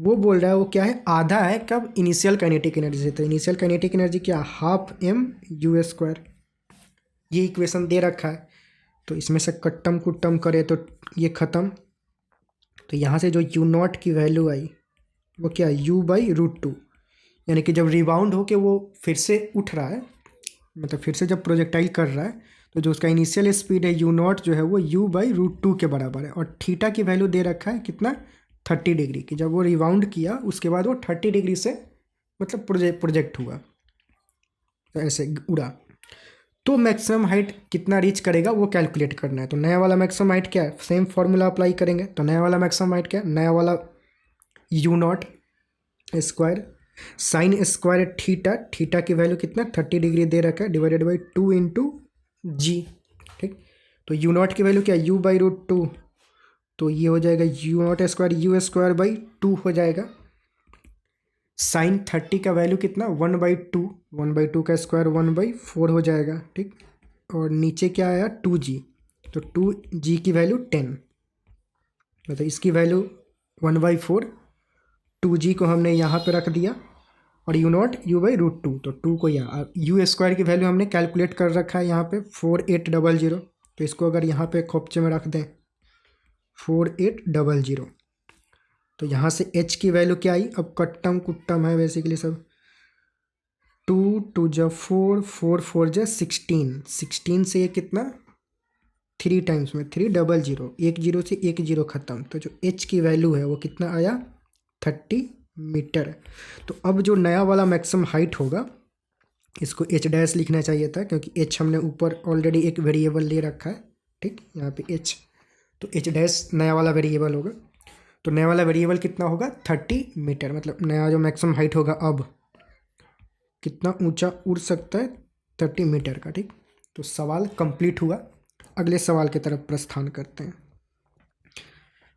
वो बोल रहा है वो क्या है आधा है कब इनिशियल काइनेटिक एनर्जी से, तो इनिशियल काइनेटिक एनर्जी क्या हाफ m u स्क्वायर, ये इक्वेशन दे रखा है। तो इसमें से कट्टम कुट्टम करे तो ये ख़त्म, तो यहाँ से जो u नॉट की वैल्यू आई वो क्या u/√2, यानी कि जब रिबाउंड हो के वो फिर से उठ रहा है, मतलब फिर से जब प्रोजेक्टाइल कर रहा है, तो जो उसका इनिशियल स्पीड है u नॉट जो है वो u/√2 के बराबर है। और थीटा की वैल्यू दे रखा है कितना 30 डिग्री की, जब वो रिबाउंड किया उसके बाद वो 30 डिग्री से मतलब प्रोजेक्ट हुआ, तो ऐसे उड़ा, तो मैक्सिमम हाइट कितना रीच करेगा वो कैलकुलेट करना है। तो नया वाला मैक्सिमम हाइट क्या है, सेम फॉर्मूला अप्लाई करेंगे। तो नया वाला मैक्सिमम हाइट क्या है, नया वाला u naught square sine square theta, theta की वैल्यू कितना 30 डिग्री दे रखा है, डिवाइडेड बाई 2 इंटू जी। ठीक, तो u नॉट की वैल्यू क्या है u/√2, तो ये हो जाएगा u naught square u square by 2 हो जाएगा। साइन 30 का वैल्यू कितना 1/2, 1/2 का स्क्वायर 1/4 हो जाएगा। ठीक, और नीचे क्या आया 2g, तो 2g की वैल्यू 10, मतलब इसकी वैल्यू 1/4, 2g को हमने यहाँ पे रख दिया और u नॉट u/√2, तो 2 को यहाँ u स्क्वायर की वैल्यू हमने कैलकुलेट कर रखा है यहाँ पे 4800, तो इसको अगर यहाँ पे खोपचे में रख दें 4800, तो यहाँ से h की वैल्यू क्या आई, अब कट्टम कुट्टम है बेसिकली सब, 2 2 जा 4 4 4 जा 16, 16 से ये कितना 3 टाइम्स में 300, एक जीरो से एक जीरो ख़त्म, तो जो h की वैल्यू है वो कितना आया 30 मीटर। तो अब जो नया वाला मैक्सिमम हाइट होगा, इसको एच डैश लिखना चाहिए था क्योंकि एच हमने ऊपर ऑलरेडी एक वेरिएबल ले रखा है, ठीक, यहाँ पे एच, तो एच डैश नया वाला वेरिएबल होगा। तो नया वाला वेरिएबल कितना होगा 30 मीटर, मतलब नया जो मैक्सिमम हाइट होगा अब कितना ऊंचा उड़ सकता है 30 मीटर का, ठीक। तो सवाल कंप्लीट हुआ। अगले सवाल की तरफ प्रस्थान करते हैं।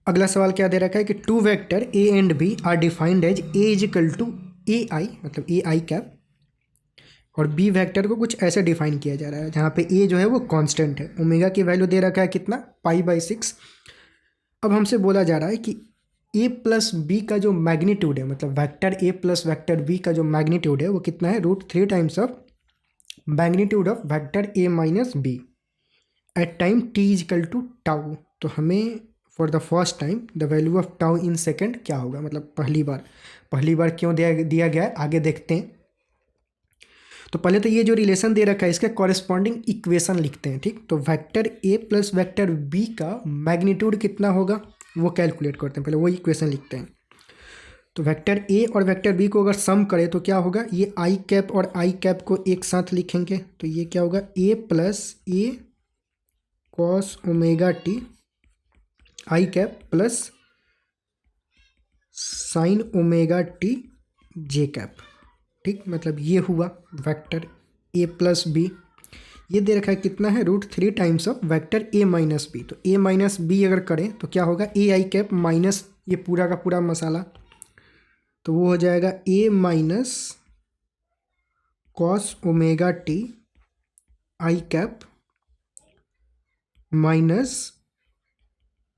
अगला सवाल क्या दे रखा है कि two vector a and B are defined as a is equal to a i, मतलब ए आई कैप, और बी वेक्टर को कुछ ऐसे डिफाइन किया जा रहा है जहाँ पे ए जो है वो कांस्टेंट है, ओमेगा की वैल्यू दे रखा है कितना π/6। अब हमसे बोला जा रहा है कि ए प्लस बी का जो मैग्नीट्यूड है, मतलब vector a plus vector b का जो मैग्नीट्यूड है वो कितना है, √3 times of magnitude of vector a minus b at time t is equal to tau. तो हमें for the first time the value of tau in second क्या होगा, मतलब पहली बार क्यों दिया गया है आगे देखते हैं। तो पहले तो ये जो रिलेशन दे रखा है इसका कॉरेस्पॉन्डिंग इक्वेशन लिखते हैं, ठीक। तो vector a plus vector b का मैग्नीट्यूड कितना होगा वो कैलकुलेट करते हैं, पहले वो इक्वेशन लिखते हैं। तो वेक्टर ए और वेक्टर बी को अगर सम करें तो क्या होगा, ये आई कैप और आई कैप को एक साथ लिखेंगे तो ये क्या होगा, a plus a cos omega t i cap plus sine omega t j cap, ठीक। मतलब ये हुआ वेक्टर ए प्लस बी, ये दे रखा है कितना है, √3 times of vector a minus b. तो ए माइनस बी अगर करें तो क्या होगा, ए आई कैप माइनस ये पूरा का पूरा मसाला, तो वो हो जाएगा a minus cos omega t i cap minus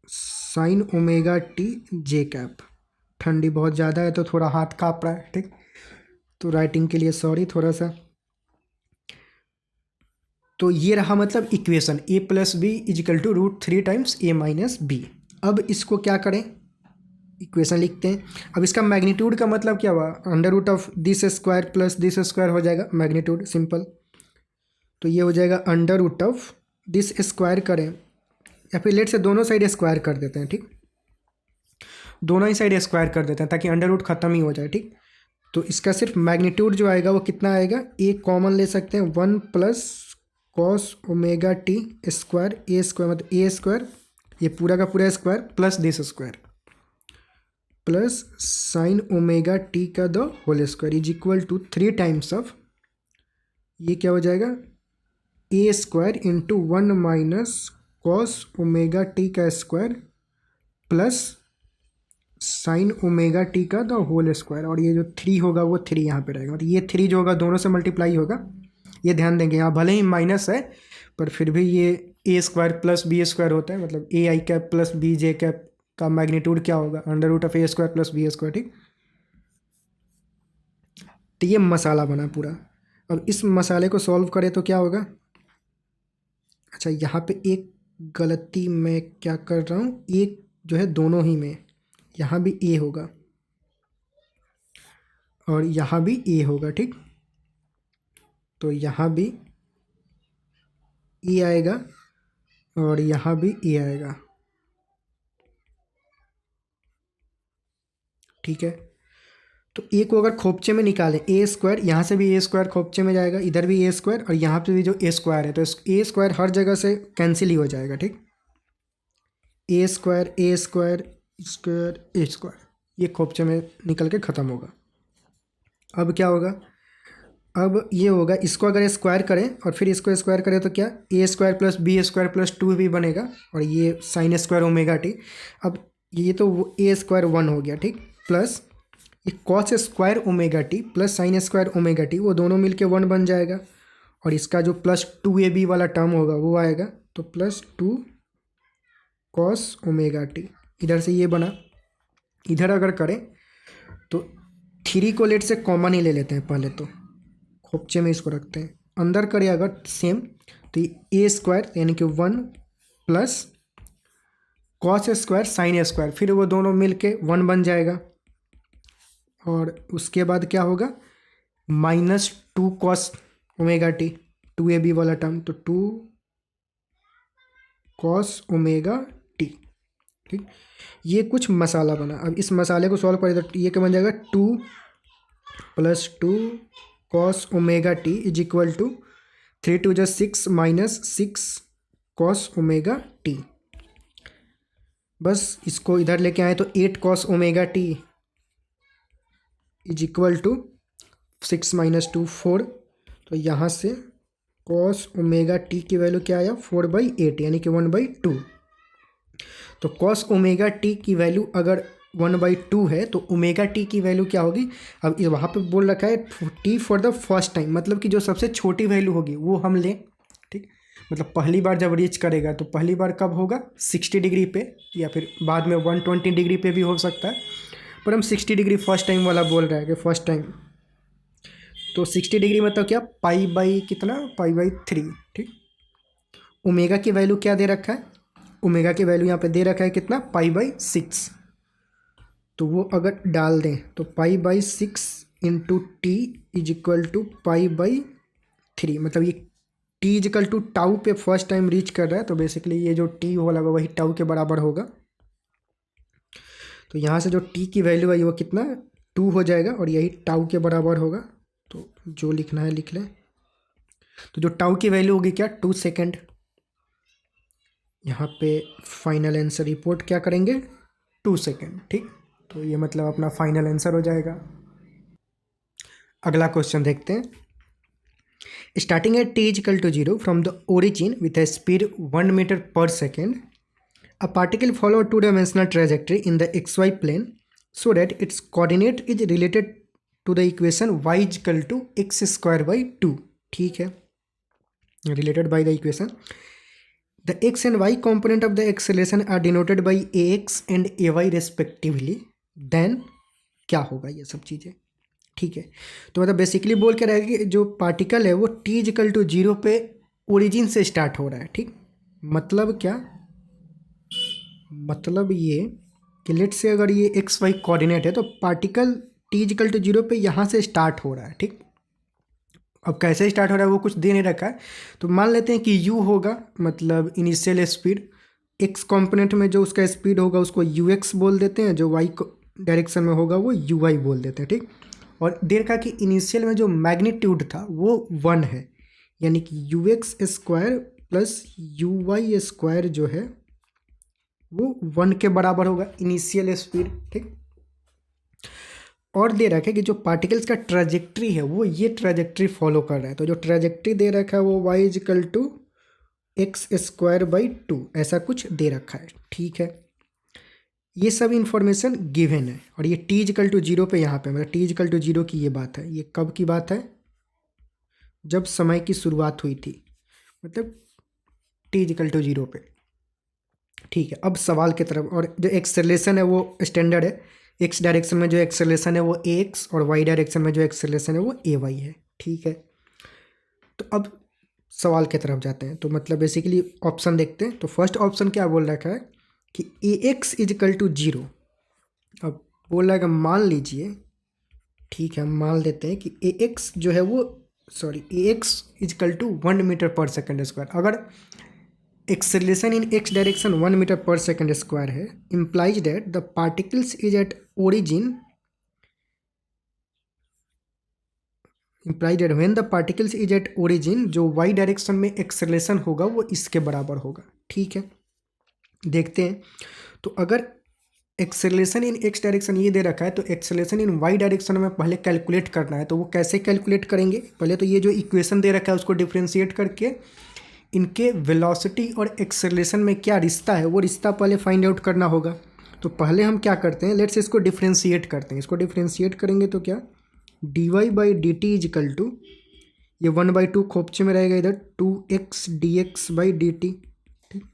sine omega t j cap. ठंडी बहुत ज़्यादा है तो थोड़ा हाथ काँप रहा है, ठीक, तो राइटिंग के लिए सॉरी थोड़ा सा। तो ये रहा मतलब equation a plus b is equal to √3 times a minus b. अब इसको क्या करें, इक्वेशन लिखते हैं। अब इसका मैग्नीट्यूड का मतलब क्या हुआ, √of this square plus this square हो जाएगा मैग्नीट्यूड, सिंपल। तो ये हो जाएगा √ऑफ दिस स्क्वायर करें, या फिर लेट से दोनों साइड स्क्वायर कर देते हैं, ठीक, दोनों ही साइड स्क्वायर कर देते हैं ताकि √ खत्म ही हो जाए, ठीक। तो इसका सिर्फ मैग्नीट्यूड जो आएगा वो कितना आएगा, ए कॉमन ले सकते हैं, 1 plus cos omega t square, a square मतलब ए स्क्वायर, ये पूरा का पूरा square plus this square plus sine omega t का the whole square is equal to 3 times of, ये क्या हो जाएगा, a square into 1 minus cos omega t का square plus sine omega t का द होल स्क्वायर, और ये जो 3 होगा वो 3 यहाँ पे रहेगा, मतलब ये 3 जो होगा दोनों से मल्टीप्लाई होगा। ये ध्यान देंगे, यहाँ भले ही माइनस है पर फिर भी ये a square plus b square होता है, मतलब a i cap plus b j cap का मैग्नीट्यूड क्या होगा, √ऑफ a square plus b square, ठीक। तो ये मसाला बना पूरा। अब इस मसाले को सॉल्व करें तो क्या होगा, अच्छा यहाँ पे एक गलती मैं क्या कर रहा हूँ, एक जो है दोनों ही में, यहाँ भी ए होगा और यहाँ भी ए होगा, ठीक। तो यहाँ भी ए आएगा और यहाँ भी ए आएगा, ठीक है। तो ए को अगर खोपचे में निकालें, ए स्क्वायर, यहाँ से भी ए स्क्वायर खोपचे में जाएगा, इधर भी ए स्क्वायर और यहाँ पे भी जो ए स्क्वायर है, तो ए स्क्वायर हर जगह से कैंसिल ही हो जाएगा, ठीक। ए square a square square a square, ये खोपचे में निकल के ख़त्म होगा। अब क्या होगा, अब ये होगा, इसको अगर स्क्वायर करें और फिर इसको स्क्वायर करें तो क्या, a square plus b square plus 2 भी बनेगा, और ये साइन स्क्वायर ओमेगा टी। अब ये तो ए स्क्वायर 1 हो गया, ठीक, प्लस ये cos square omega T plus sine square omega T, वो दोनों मिलके 1 बन जाएगा, और इसका जो प्लस 2ab वाला टर्म होगा वो आएगा, तो +2 कॉस ओमेगा टी। इधर से ये बना, इधर अगर करें तो 3 को लेट से कॉमन ही ले लेते हैं, पहले तो खोपचे में इसको रखते हैं, अंदर करें अगर सेम तो ए स्क्वायर यानी कि 1 plus cos square sine square, फिर वो दोनों मिलके 1 बन जाएगा, और उसके बाद क्या होगा, -2 कॉस ओमेगा टी, 2ab वाला टर्म, तो 2 कॉस ओमेगा टी, ठीक, ये कुछ मसाला बना। अब इस मसाले को सॉल्व करें तो ये क्या बन जाएगा, 2 + 2 cos omega t is equal to 3 × 2 = 6 - 6 cos omega t. बस इसको इधर लेके आए तो 8 cos omega t is equal to 6 - 2 4। तो यहाँ से cos ओमेगा टी की वैल्यू क्या आया, 4/8 यानी कि 1/2। तो cos ओमेगा टी की वैल्यू अगर 1/2 है तो ओमेगा टी की वैल्यू क्या होगी। अब वहाँ पे बोल रखा है T for the first time, मतलब कि जो सबसे छोटी वैल्यू होगी वो हम लें। ठीक, मतलब पहली बार जब रीच करेगा तो पहली बार कब होगा, 60 डिग्री पे, या फिर बाद में 120 डिग्री पे भी हो सकता है, पर हम 60 डिग्री फर्स्ट टाइम वाला बोल रहे हैं कि फर्स्ट टाइम। तो 60 डिग्री मतलब क्या, पाई कितना, पाई/3। ठीक, ओमेगा की वैल्यू क्या दे रखा है, ओमेगा की वैल्यू यहाँ पे दे रखा है कितना, पाई/6। तो वो अगर डाल दें तो पाई/6 into t is equal to पाई/3। मतलब ये t is equal to tau पे फर्स्ट टाइम रीच कर रहा है, तो बेसिकली ये जो टी होगा वही टाउ के बराबर होगा। तो यहाँ से जो टी की वैल्यू है वो कितना, 2 हो जाएगा, और यही टाउ के बराबर होगा। तो जो लिखना है लिख लें। तो जो टाउ की वैल्यू होगी क्या, 2 सेकेंड। यहाँ पे फाइनल आंसर रिपोर्ट क्या करेंगे, 2 सेकेंड। ठीक, तो ये मतलब अपना फाइनल आंसर हो जाएगा। अगला क्वेश्चन देखते हैं। Starting at t equal to 0 from the origin with a speed 1 metre पर second, a particle follow a two-dimensional trajectory in the xy plane so that its coordinate is related to the equation y is equal to x²/2। ठीक है, related by the equation the x and y component of the acceleration are denoted by ax and ay respectively, then क्या होगा ये सब चीज़ें। ठीक है, तो मतलब बेसिकली बोल के रहेगा कि जो पार्टिकल है वो t इक्वल टू 0 पे ओरिजिन से स्टार्ट हो रहा है। ठीक, मतलब क्या, मतलब ये कि लेट से अगर ये एक्स वाई कोऑर्डिनेट है तो पार्टिकल t इक्वल टू 0 पे यहाँ से स्टार्ट हो रहा है। ठीक, अब कैसे स्टार्ट हो रहा है वो कुछ दे नहीं रखा है, तो मान लेते हैं कि u होगा, मतलब इनिशियल स्पीड। x कंपोनेंट में जो उसका स्पीड होगा उसको ux बोल देते हैं, जो y डायरेक्शन में होगा वो uy बोल देते हैं। ठीक, और दे रखा कि इनिशियल में जो मैग्नीट्यूड था वो 1 है, यानी कि ux² प्लस uy² जो है वो 1 के बराबर होगा इनिशियल स्पीड। ठीक, और दे रखा है कि जो पार्टिकल्स का ट्रैजेक्टरी है वो ये ट्रैजेक्टरी फॉलो कर रहा है। तो जो ट्रैजेक्टरी दे रखा है वो y is equal to x²/2 ऐसा कुछ दे रखा है। ठीक है, ये सब इंफॉर्मेशन गिवन है, और ये t इक्वल टू 0 पे यहाँ पे, मतलब t इक्वल टू 0 की ये बात है। ये कब की बात है, जब समय की शुरुआत हुई थी, मतलब t इक्वल टू 0 पे। ठीक है, अब सवाल की तरफ। और जो एक्सेलरेशन है वो स्टैंडर्ड है, एक्स डायरेक्शन में जो एक्सेलरेशन है वो ax और वाई डायरेक्शन में जो एक्सेलरेशन है वो ay है। ठीक है, तो अब सवाल की तरफ जाते हैं। तो मतलब बेसिकली ऑप्शन देखते हैं। तो फर्स्ट ऑप्शन क्या बोल रखा है कि ax इज इक्वल टू 0। अब बोल रहा है कि मान लीजिए, ठीक है, हम मान लेते हैं कि ax जो है वो, sorry, ax is equal to 1 metre पर सेकेंड स्क्वायर। अगर acceleration in x direction 1 metre पर सेकेंड स्क्वायर है, implies that the particles is at origin, implies that when the particles is at origin जो y direction में acceleration होगा वो इसके बराबर होगा। ठीक है, देखते हैं। तो अगर एक्सेलरेशन इन x डायरेक्शन ये दे रखा है तो एक्सेलरेशन इन y डायरेक्शन में पहले कैलकुलेट करना है। तो वो कैसे कैलकुलेट करेंगे, पहले तो ये जो इक्वेशन दे रखा है उसको डिफ्रेंशिएट करके इनके वेलोसिटी और एक्सेलरेशन में क्या रिश्ता है वो रिश्ता पहले फाइंड आउट करना होगा। तो पहले हम क्या करते हैं, लेट्स इसको डिफ्रेंशिएट करते हैं। इसको डिफ्रेंशिएट करेंगे तो क्या, dy/dt इज इक्वल टू, ये 1/2 खोपचे में रहेगा इधर, 2x dx/dt। ठीक,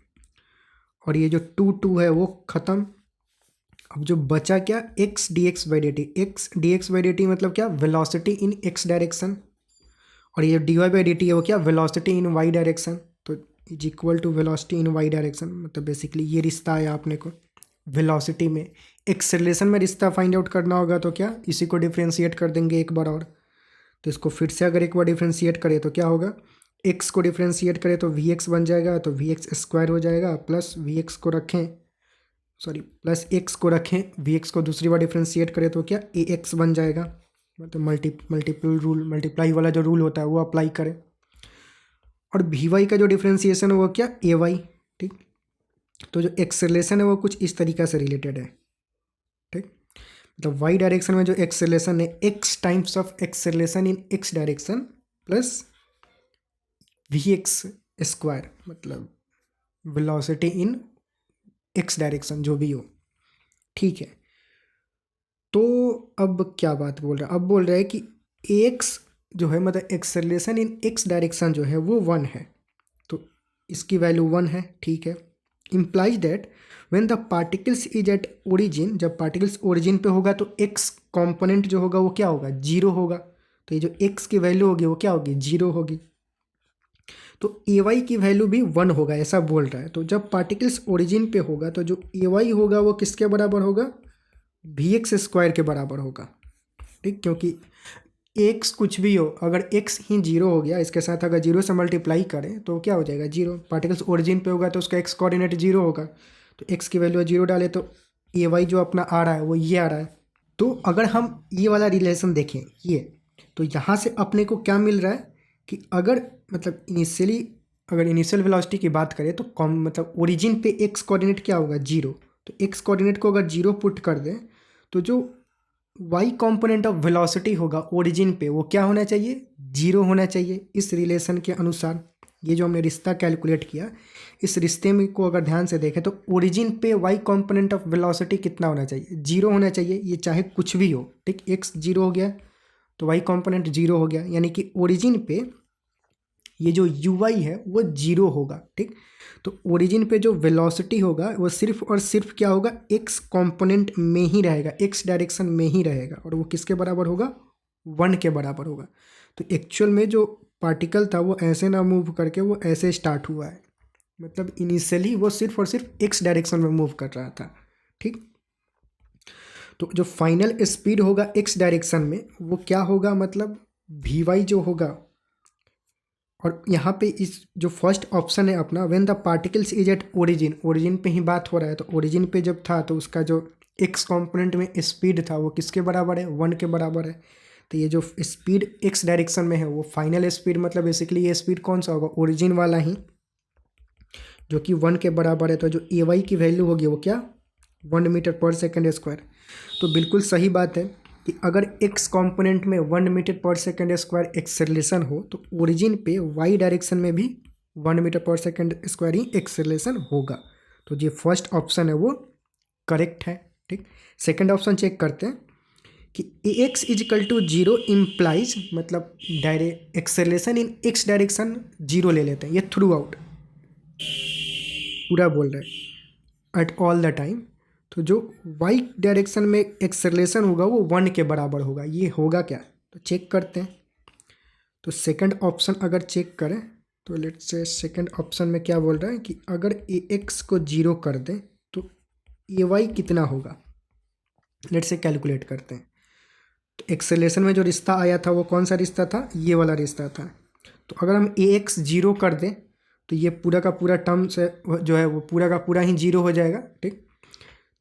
और ये जो 2 है वो ख़त्म। अब जो बचा क्या, x dx/dt। x dx/dt मतलब क्या, वेलोसिटी इन x डायरेक्शन, और ये dy/dt है वो क्या, वेलोसिटी इन y डायरेक्शन। तो is equal to velocity in y direction, मतलब बेसिकली ये रिश्ता है आपने को वेलोसिटी में। एक्सेलरेशन में रिश्ता फाइंड आउट करना होगा तो क्या, इसी को डिफ्रेंशिएट कर देंगे एक बार और। तो इसको फिर से अगर एक बार डिफ्रेंशिएट करें तो क्या होगा, x को डिफ्रेंशिएट करें तो vx बन जाएगा, तो vx² हो जाएगा, प्लस vx को रखें, सॉरी प्लस एक्स को रखें, वी एक्स को दूसरी बार डिफ्रेंशिएट करें तो क्या ए एक्स बन जाएगा, मतलब मल्टीपल रूल, मल्टीप्लाई वाला जो रूल होता है वो अप्लाई करें। और वी वाई का जो डिफ्रेंशिएशन है वो क्या, ए वाई। ठीक, तो जो एक्सेलरेशन है वो कुछ इस तरीक़ा से रिलेटेड है। ठीक, मतलब वाई डायरेक्शन में जो एक्सेलरेशन है, x times of acceleration in x direction plus v x square, मतलब वेलोसिटी इन एक्स डायरेक्शन जो भी हो। ठीक है, तो अब क्या बात बोल रहा है, अब बोल रहा है कि एक्स जो है मतलब एक्सेलरेशन इन एक्स डायरेक्शन जो है वो 1 है, तो इसकी वैल्यू 1 है। ठीक है, implies that when the particles is at origin, जब पार्टिकल्स ओरिजिन पे होगा तो एक्स कंपोनेंट जो होगा वो क्या होगा, 0 होगा। तो ये जो एक्स की वैल्यू होगी वो क्या होगी, 0 होगी। तो ए वाई की वैल्यू भी 1 होगा, ऐसा बोल रहा है। तो जब पार्टिकल्स ओरिजिन पे होगा तो जो ए वाई होगा वो किसके बराबर होगा, वी एक्स स्क्वायर के बराबर होगा। ठीक, क्योंकि एक्स कुछ भी हो, अगर एक्स ही 0 हो गया, इसके साथ अगर 0 से मल्टीप्लाई करें तो क्या हो जाएगा, 0। पार्टिकल्स ओरिजिन पे होगा तो उसका एक्स कोऑर्डिनेट 0 होगा, तो एक्स की वैल्यू 0 डाले तो ए वाई जो अपना आ रहा है वो ये आ रहा है। तो अगर हम ये वाला रिलेशन देखें ये, तो यहाँ से अपने को क्या मिल रहा है कि अगर मतलब इनिशियली अगर इनिशियल वेलोसिटी की बात करें तो कम मतलब ओरिजिन पे एक्स कोऑर्डिनेट क्या होगा, 0। तो एक्स कोऑर्डिनेट को अगर 0 पुट कर दें तो जो वाई कंपोनेंट ऑफ वेलोसिटी होगा ओरिजिन पे वो क्या होना चाहिए, 0 होना चाहिए। इस रिलेशन के अनुसार ये जो हमने रिश्ता कैलकुलेट किया, इस रिश्ते में को अगर ध्यान से देखें तो ओरिजिन पे वाई कंपोनेंट ऑफ वेलोसिटी कितना होना चाहिए, 0 होना चाहिए। ये चाहे कुछ भी हो, ठीक, एक्स 0 हो गया तो वाई कंपोनेंट 0 हो गया, यानी कि ओरिजिन पे ये जो यू वाई है वो 0 होगा। ठीक, तो ओरिजिन पे जो वेलोसिटी होगा वो सिर्फ और सिर्फ क्या होगा, एक्स कंपोनेंट में ही रहेगा, एक्स डायरेक्शन में ही रहेगा, और वो किसके बराबर होगा, 1 के बराबर होगा। तो एक्चुअल में जो पार्टिकल था वो ऐसे ना मूव करके वो ऐसे स्टार्ट हुआ है, मतलब इनिशियली वो सिर्फ और सिर्फ एक्स डायरेक्शन में मूव कर रहा था। ठीक, तो जो फाइनल स्पीड होगा एक्स डायरेक्शन में वो क्या होगा, मतलब वी वाई जो होगा। और यहाँ पे इस जो फर्स्ट ऑप्शन है अपना, when the particles is at origin, origin पे ही बात हो रहा है, तो ओरिजिन पे जब था तो उसका जो एक्स कंपोनेंट में स्पीड था वो किसके बराबर है, 1 के बराबर है। तो ये जो स्पीड एक्स डायरेक्शन में है वो फाइनल स्पीड, मतलब बेसिकली ये स्पीड कौन सा होगा, ओरिजिन वाला ही, जो कि 1 के बराबर है। तो जो ए वाई की वैल्यू होगी वो क्या, 1 मीटर पर सेकेंड स्क्वायर। तो बिल्कुल सही बात है कि अगर एक्स कंपोनेंट में 1 मीटर पर सेकेंड स्क्वायर एक्सेलरेशन हो तो ओरिजिन पे वाई डायरेक्शन में भी 1 मीटर पर सेकेंड स्क्वायर ही एक्सेलरेशन होगा। तो ये फर्स्ट ऑप्शन है वो करेक्ट है। ठीक, सेकंड ऑप्शन चेक करते हैं कि ए एक्स इजिकल टू 0 इम्प्लाइज, मतलब direct acceleration in x direction 0 ले लेते हैं, ये थ्रू आउट पूरा बोल रहे हैं एट ऑल द टाइम। तो जो वाई डायरेक्शन में एक्सेलरेशन होगा वो 1 के बराबर होगा। ये होगा क्या, तो चेक करते हैं। तो सेकंड ऑप्शन अगर चेक करें तो लेट्स से सेकंड ऑप्शन में क्या बोल रहा है कि अगर ए एक्स को 0 कर दें तो ए वाई कितना होगा, लेट्स से कैलकुलेट करते हैं। तो एक्सेलरेशन में जो रिश्ता आया था वो कौन सा रिश्ता था, ये वाला रिश्ता था। तो अगर हम ए एक्स 0 कर दें तो ये पूरा का पूरा टर्म से जो है वो पूरा का पूरा ही 0 हो जाएगा। ठीक,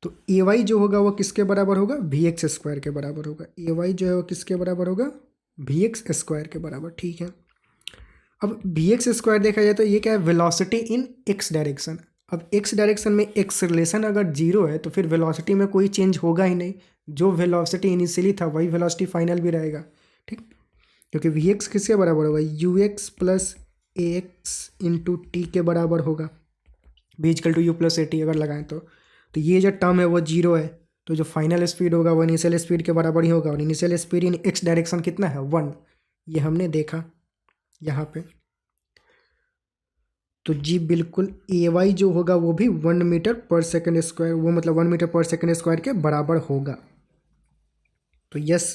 तो ए वाई जो होगा वो किसके बराबर होगा, वी एक्स स्क्वायर के बराबर होगा। ए वाई जो है वो किसके बराबर होगा, वी एक्स स्क्वायर के बराबर। ठीक है, अब वी एक्स स्क्वायर देखा जाए तो ये क्या है, वेलोसिटी इन एक्स डायरेक्शन। अब एक्स डायरेक्शन में एक्सेलरेशन अगर 0 है तो फिर वेलोसिटी में कोई चेंज होगा ही नहीं, जो वेलोसिटी इनिशियली था वही वेलोसिटी फाइनल भी रहेगा। ठीक, क्योंकि वी एक्स किसके बराबर होगा, u x plus a x into t के बराबर होगा, v equal to u plus a t अगर लगाएं तो ये जो टर्म है वो 0 है, तो जो फाइनल स्पीड होगा वो इनिशियल स्पीड के बराबर ही होगा, और initial speed in x direction कितना है, 1। ये हमने देखा यहाँ पे। तो जी बिल्कुल ए वाई जो होगा वो भी 1 मीटर पर सेकेंड स्क्वायर, वो मतलब 1 मीटर पर सेकेंड स्क्वायर के बराबर होगा। तो yes,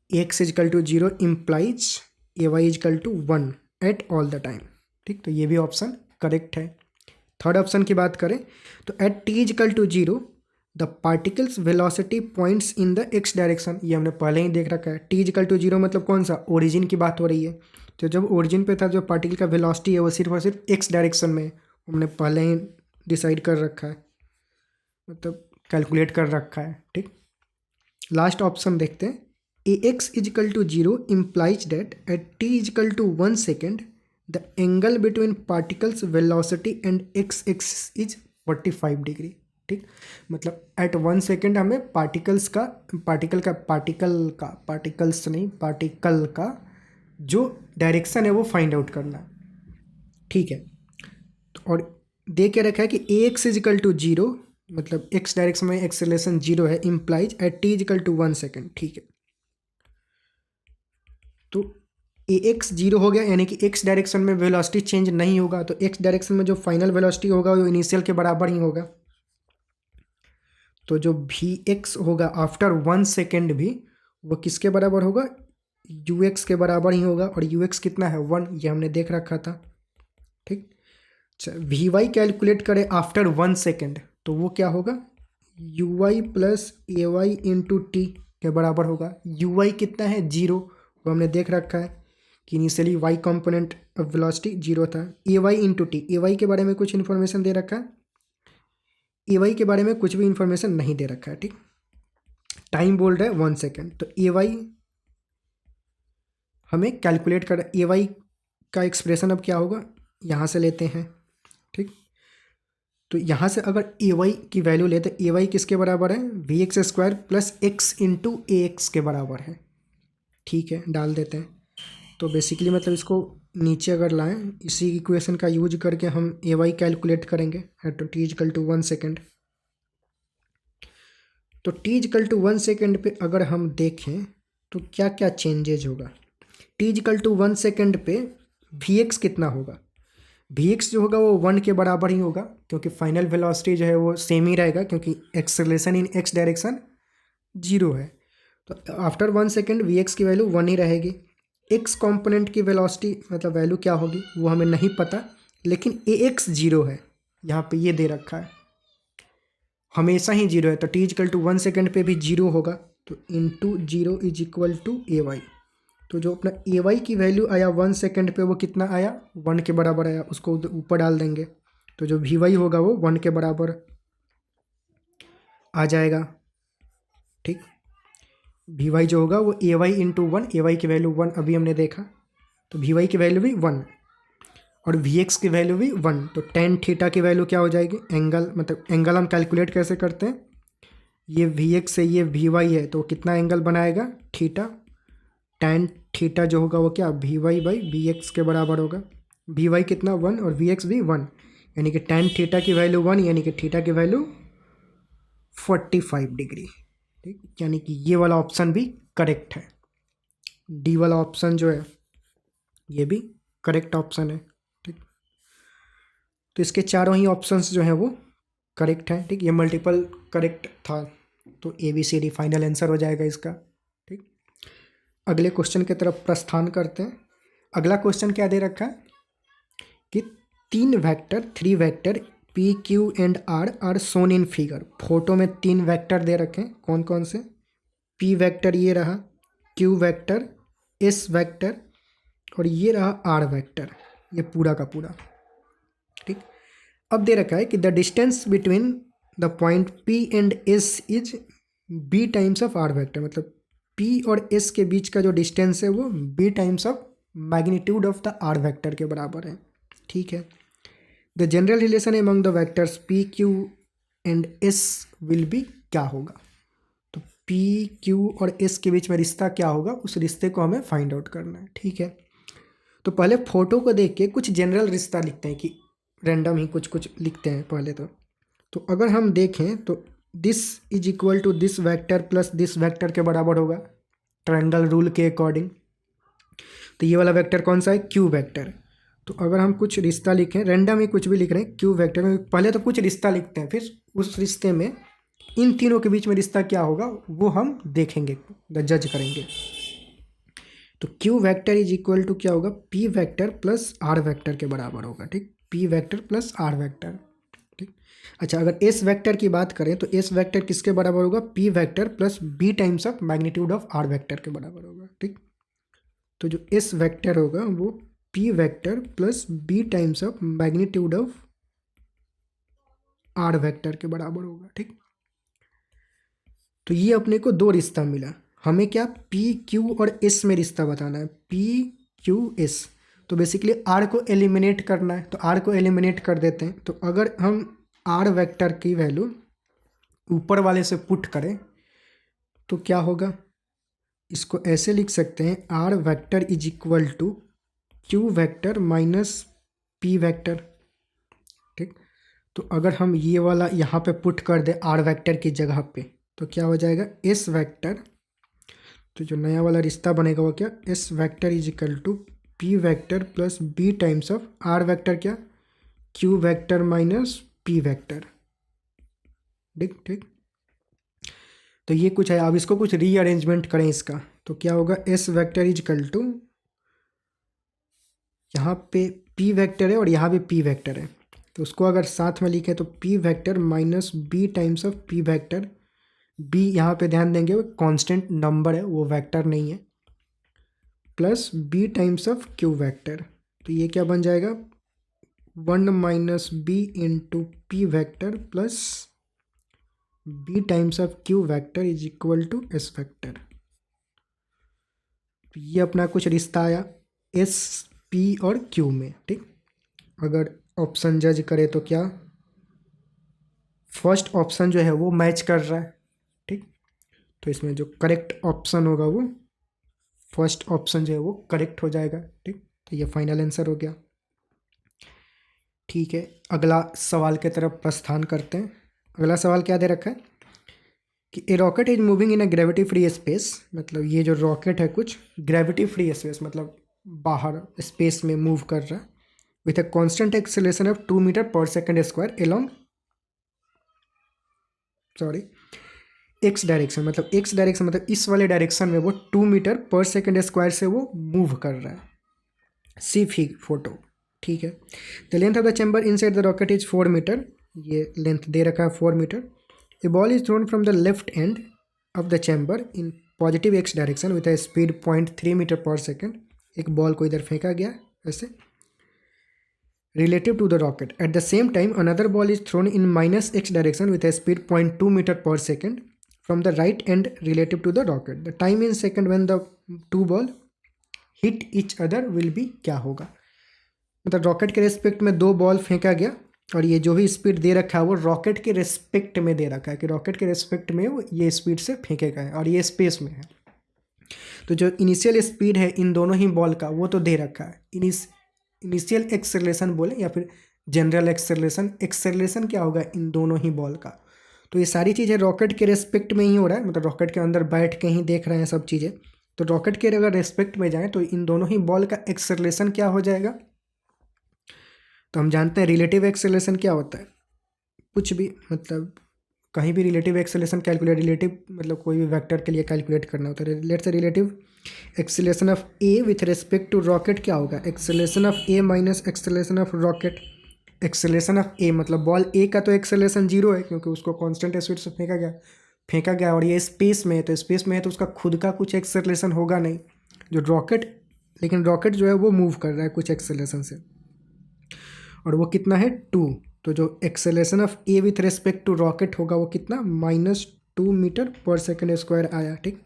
x is equal to 0 implies a y is equal to 1 at all the time. ठीक, तो ये भी ऑप्शन करेक्ट है। थर्ड ऑप्शन की बात करें तो at t is equal to 0 the particle's velocity points in the x direction, ये हमने पहले ही देख रखा है। टी इजकल टू 0 मतलब कौन सा, ओरिजिन की बात हो रही है। तो जब ओरिजिन पे था जो पार्टिकल का वेलोसिटी है वो सिर्फ और सिर्फ एक्स डायरेक्शन में, हमने पहले ही डिसाइड कर रखा है। मतलब कैलकुलेट कर रखा है। ठीक, लास्ट ऑप्शन देखते हैं। ax is equal to 0 implies that at t is equal to 1 second the angle between particles velocity and x axis is 45 degree. ठीक, मतलब एट 1 सेकेंड हमें पार्टिकल्स का जो डायरेक्शन है वो फाइंड आउट करना है। ठीक है, और दे के रखा है कि ए एक्स इजिकल टू 0, मतलब एक्स डायरेक्शन में एक्सेलरेशन 0 है, implies at t is equal to 1 second. ठीक है, तो ए एक्स 0 हो गया, यानी कि एक्स डायरेक्शन में वेलोसिटी चेंज नहीं होगा, तो एक्स डायरेक्शन में जो फाइनल वेलोसिटी होगा वो इनिशियल के बराबर ही होगा। तो जो वी एक्स होगा आफ्टर 1 सेकेंड भी वो किसके बराबर होगा, यू एक्स के बराबर ही होगा, और यू एक्स कितना है 1, ये हमने देख रखा था। ठीक, वी वाई कैलकुलेट करें आफ्टर 1 सेकेंड तो वो क्या होगा, u y plus a y into t के बराबर होगा। यू वाई कितना है 0, वो हमने देख रखा है कि initially y component of velocity 0 था। A y into t, a y के बारे में कुछ इन्फॉर्मेशन दे रखा है, ए वाई के बारे में कुछ भी इन्फॉर्मेशन नहीं दे रखा है। ठीक, टाइम बोल रहा है 1 सेकेंड, तो ए वाई हमें कैलकुलेट कर, ए वाई का एक्सप्रेशन अब क्या होगा, यहाँ से लेते हैं। ठीक, तो यहाँ से अगर ए वाई की वैल्यू लेते, ए वाई किसके बराबर है, v x square plus x into a x के बराबर है। ठीक है, डाल देते हैं। तो बेसिकली मतलब इसको नीचे अगर लाएं, इसी इक्वेशन का यूज करके हम ए वाई कैलकुलेट करेंगे at t is equal to 1 second. तो टी इजिकल टू 1 सेकेंड पे अगर हम देखें तो क्या क्या चेंजेज होगा। टी इजिकल टू 1 सेकेंड पे वी एक्स कितना होगा, वी एक्स जो होगा वो 1 के बराबर ही होगा, क्योंकि फाइनल वेलोसिटी जो है वो सेम ही रहेगा, क्योंकि एक्सेलरेशन इन एक्स डायरेक्शन 0 है। तो आफ्टर 1 सेकेंड वी एक्स की वैल्यू 1 ही रहेगी। एक्स कंपोनेंट की वेलोसिटी मतलब वैल्यू क्या होगी वो हमें नहीं पता, लेकिन ए एक्स 0 है, यहाँ पे ये दे रखा है, हमेशा ही 0 है। तो टी इजिकल टू 1 सेकेंड पे भी 0 होगा, तो into 0 is equal to a y. तो जो अपना ए वाई की वैल्यू आया 1 सेकेंड पे वो कितना आया, 1 के बराबर आया, उसको ऊपर डाल देंगे, तो जो वी वाई होगा वो 1 के बराबर आ जाएगा। ठीक, वी वाई जो होगा वो ए वाई इंटू 1, ए वाई की वैल्यू 1 अभी हमने देखा, तो वी वाई की वैल्यू भी 1 और वी एक्स की वैल्यू भी 1। तो टेन थीटा की वैल्यू क्या हो जाएगी, एंगल, मतलब एंगल हम कैलकुलेट कैसे करते हैं, ये वी एक्स है ये वी वाई है, तो कितना एंगल बनाएगा थीटा, टेन थीटा जो होगा वो क्या v y by v x के बराबर होगा। वी वाई कितना 1 और वी एक्स भी 1, यानी कि टेन थीटा की वैल्यू 1, यानी कि थीटा की वैल्यू 45 डिग्री। ठीक, यानी कि ये वाला ऑप्शन भी करेक्ट है, डी वाला ऑप्शन जो है ये भी करेक्ट ऑप्शन है। ठीक, तो इसके चारों ही ऑप्शंस जो हैं वो करेक्ट हैं। ठीक, ये मल्टीपल करेक्ट था, तो A B C D final answer हो जाएगा इसका। ठीक, अगले क्वेश्चन की तरफ प्रस्थान करते हैं। अगला क्वेश्चन क्या दे रखा है कि 3 vector P Q and R are shown in figure. Photo में 3 वेक्टर दे रखे हैं, कौन कौन से, पी वेक्टर ये रहा, क्यू वेक्टर, एस वेक्टर और ये रहा आर वेक्टर, ये पूरा का पूरा। ठीक, अब दे रखा है कि the distance between the point P and S is b times of R vector, मतलब पी और एस के बीच का जो डिस्टेंस है वो b times of magnitude of the R vector के बराबर है। ठीक है, the general relation among the vectors P Q and S will be क्या होगा, तो पी क्यू और एस के बीच में रिश्ता क्या होगा, उस रिश्ते को हमें फाइंड आउट करना है। ठीक है, तो पहले फोटो को देख के कुछ जनरल रिश्ता लिखते हैं, कि रैंडम ही कुछ कुछ लिखते हैं पहले। तो अगर हम देखें तो this is equal to this vector plus this vector के बराबर होगा ट्रायंगल रूल के अकॉर्डिंग। तो ये वाला वेक्टर कौन सा है, क्यू वेक्टर। तो अगर हम कुछ रिश्ता लिखें, रैंडम ही कुछ भी लिख रहे हैं, क्यू वेक्टर में पहले तो कुछ रिश्ता लिखते हैं, फिर उस रिश्ते में इन तीनों के बीच में रिश्ता क्या होगा वो हम देखेंगे, जज करेंगे। तो Q vector is equal to क्या होगा, P vector plus R vector के बराबर होगा। ठीक, P vector plus R vector. ठीक, अच्छा अगर एस वेक्टर की बात करें तो एस वेक्टर किसके बराबर होगा, P vector plus B times of magnitude of R vector के बराबर होगा। ठीक, तो जो एस वेक्टर होगा वो P vector plus B times of magnitude of R vector के बराबर होगा। ठीक, तो ये अपने को दो रिश्ता मिला। हमें क्या पी क्यू और एस में रिश्ता बताना है, पी क्यू एस। तो बेसिकली आर को एलिमिनेट करना है, तो आर को एलिमिनेट कर देते हैं। तो अगर हम आर वेक्टर की वैल्यू ऊपर वाले से पुट करें तो क्या होगा, इसको ऐसे लिख सकते हैं, R vector is equal to Q vector minus P vector. ठीक, तो अगर हम ये वाला यहाँ पे पुट कर दें आर वेक्टर की जगह पे तो क्या हो जाएगा, एस वेक्टर। तो जो नया वाला रिश्ता बनेगा वो क्या, S vector is equal to P vector plus B times of R vector क्या, Q vector minus P vector. ठीक ठीक, तो ये कुछ है। अब इसको कुछ रीअरेंजमेंट करें इसका तो क्या होगा, S vector is equal to, यहाँ पे पी वेक्टर है और यहाँ भी पी वेक्टर है, तो उसको अगर साथ में लिखे तो P vector minus b times of P vector. B यहाँ पे ध्यान देंगे वो कांस्टेंट नंबर है, वो वेक्टर नहीं है, plus B times of Q vector. तो ये क्या बन जाएगा, 1 minus b into P vector plus B times of Q vector is equal to S vector. तो ये अपना कुछ रिश्ता आया एस पी और क्यू में। ठीक, अगर ऑप्शन जज करे तो क्या, फर्स्ट ऑप्शन जो है वो मैच कर रहा है। ठीक, तो इसमें जो करेक्ट ऑप्शन होगा वो फर्स्ट ऑप्शन जो है वो करेक्ट हो जाएगा। ठीक, तो ये फाइनल आंसर हो गया। ठीक है, अगला सवाल के तरफ प्रस्थान करते हैं। अगला सवाल क्या दे रखा है कि a rocket is moving in a gravity free space, मतलब ये जो रॉकेट है कुछ ग्रेविटी फ्री स्पेस मतलब बाहर स्पेस में मूव कर रहा है, with a constant acceleration of 2 metre पर second square along x direction, मतलब एक्स डायरेक्शन मतलब इस वाले डायरेक्शन में वो 2 मीटर पर सेकंड स्क्वायर से वो मूव कर रहा है। See fig photo. ठीक है, the length of the chamber inside the rocket is 4 metre, ये लेंथ दे रखा है 4 metre. A ball is thrown from the left end of the chamber in positive x direction with a speed 0.3 metre पर second. एक ball को इधर फेंका गया ऐसे relative to the rocket. At the same time, another ball is thrown in minus x direction with a speed 0.2 meter per second from the right end relative to the rocket. The time in second when the two ball hit each other will be क्या होगा, मतलब rocket के respect में दो ball फेंका गया और ये जो भी स्पीड दे रखा है वो रॉकेट के रेस्पेक्ट में दे रखा है कि रॉकेट के रेस्पेक्ट में वो ये स्पीड से फेंकेगा है और ये स्पेस में है। तो जो इनिशियल स्पीड है इन दोनों ही बॉल का वो तो दे रखा है, इनिशियल एक्सेलरेशन बोले या फिर जनरल एक्सेलरेशन, एक्सेलरेशन क्या होगा इन दोनों ही बॉल का। तो ये सारी चीज़ें रॉकेट के रेस्पेक्ट में ही हो रहा है, मतलब रॉकेट के अंदर बैठ के ही देख रहे हैं सब चीज़ें। तो रॉकेट के अगर रेस्पेक्ट में जाएँ तो इन दोनों ही बॉल का एक्सेलरेशन क्या हो जाएगा, तो हम जानते हैं रिलेटिव एक्सेलरेशन क्या होता है, कुछ भी मतलब कहीं भी रिलेटिव एक्सेलरेशन कैलकुलेट, रिलेटिव मतलब कोई भी वेक्टर के लिए कैलकुलेट करना होता है। Let's say relative acceleration of A with respect to rocket क्या होगा, acceleration of A minus acceleration of rocket. Acceleration of A मतलब बॉल ए का तो एक्सेलरेशन 0 है क्योंकि उसको कांस्टेंट स्पीड से फेंका गया और ये स्पेस में है, तो स्पेस में है तो उसका खुद का कुछ एक्सेलरेशन होगा नहीं जो रॉकेट, लेकिन रॉकेट जो है वो मूव कर रहा है कुछ एक्सेलरेशन से और वो कितना है 2। तो जो acceleration of A with respect to rocket होगा वो कितना, -2 मीटर पर सेकेंड स्क्वायर आया। ठीक,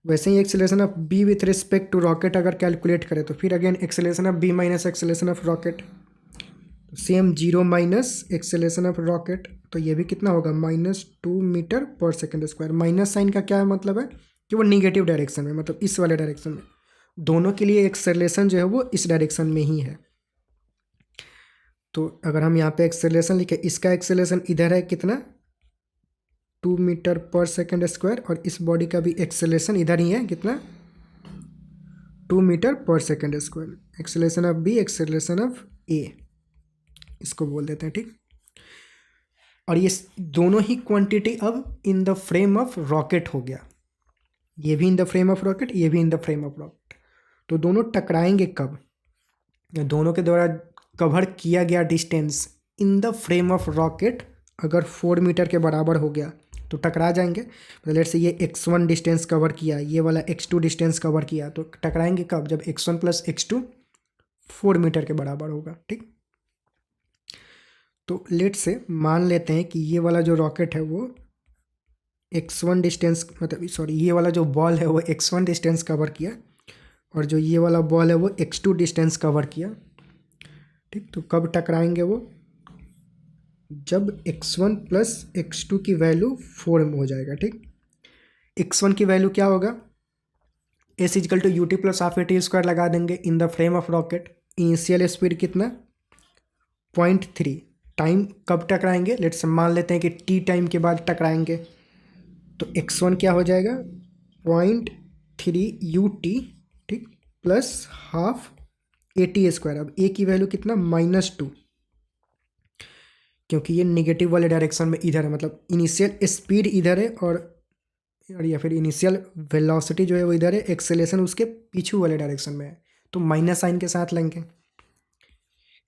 वैसे ही acceleration of B with respect to rocket अगर कैलकुलेट करें तो फिर again acceleration of B minus acceleration of rocket, same 0 minus acceleration of rocket, तो ये भी कितना होगा -2 मीटर पर सेकेंड स्क्वायर। माइनस साइन का क्या मतलब है कि वो निगेटिव डायरेक्शन में, मतलब इस वाले डायरेक्शन में, दोनों के लिए एक्सेलरेशन जो है वो इस डायरेक्शन में ही है। तो अगर हम यहाँ पे एक्सेलरेशन लिखे, इसका एक्सेलरेशन इधर है कितना 2 मीटर पर सेकेंड स्क्वायर और इस बॉडी का भी एक्सेलरेशन इधर ही है कितना 2 मीटर पर second square. Acceleration of B, acceleration of A, इसको बोल देते हैं। ठीक, और ये दोनों ही क्वांटिटी अब इन द फ्रेम ऑफ रॉकेट हो गया, ये भी इन द फ्रेम ऑफ रॉकेट, ये भी इन द फ्रेम ऑफ रॉकेट। तो दोनों टकराएंगे कब, दोनों के द्वारा कवर किया गया distance in the frame of rocket अगर 4 मीटर के बराबर हो गया तो टकरा जाएंगे। मतलब लेट्स से ये x1 डिस्टेंस कवर किया, ये वाला x2 डिस्टेंस कवर किया, तो टकराएंगे कब, जब x1 + x2 4 मीटर के बराबर होगा। ठीक, तो लेट से मान लेते हैं कि ये वाला जो रॉकेट है वो x1 डिस्टेंस, मतलब सॉरी, ये वाला जो बॉल है वो x1 डिस्टेंस कवर किया और जो ये वाला बॉल है वो x2 डिस्टेंस कवर किया। ठीक, तो कब टकराएंगे वो? जब x1 प्लस x2 की वैल्यू 4 में हो जाएगा। ठीक, x1 की वैल्यू क्या होगा? S is equal to u t plus half a t square लगा देंगे in the frame of rocket. Initial speed कितना? 0.3। टाइम कब टकराएंगे? लेट्स मान लेते हैं कि टी टाइम के बाद टकराएंगे। तो x1 क्या हो जाएगा? 0.3 UT, ठीक, plus half a t square. अब ए की वैल्यू कितना? -2, क्योंकि ये निगेटिव वाले डायरेक्शन में इधर है, मतलब इनिशियल स्पीड इधर है और या फिर इनिशियल वेलोसिटी जो है वो इधर है, एक्सेलेरेशन उसके पीछू वाले डायरेक्शन में है, तो माइनस साइन के साथ लेंगे।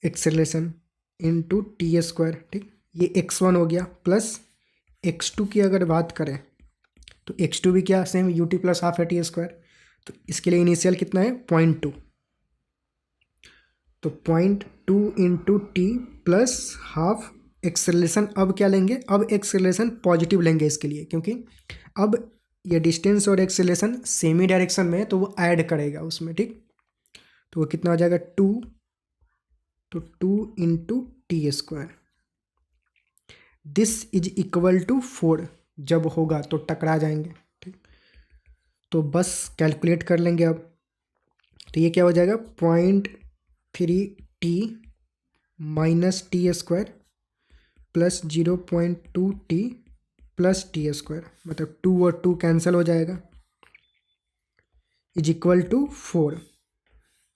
Acceleration into t square. ठीक, ये x1 हो गया, प्लस x2 की अगर बात करें तो x2 भी क्या? सेम ut प्लस हाफ है टी स्क्वायर। तो इसके लिए इनिशियल कितना है? 0.2। तो 0.2 into T plus half acceleration. अब क्या लेंगे? अब एक्सेलरेशन पॉजिटिव लेंगे इसके लिए, क्योंकि अब ये डिस्टेंस और एक्सेलरेशन सेम ही डायरेक्शन में है तो वो ऐड करेगा उसमें। ठीक, तो वो कितना हो जाएगा? 2। तो 2 into t square, this is equal to 4। जब होगा तो टकरा जाएंगे। ठीक, तो बस कैलकुलेट कर लेंगे अब। तो ये क्या हो जाएगा? 0.3 minus t square plus 0.2 plus t square, मतलब 2 और 2 कैंसिल हो जाएगा, इज इक्वल टू 4।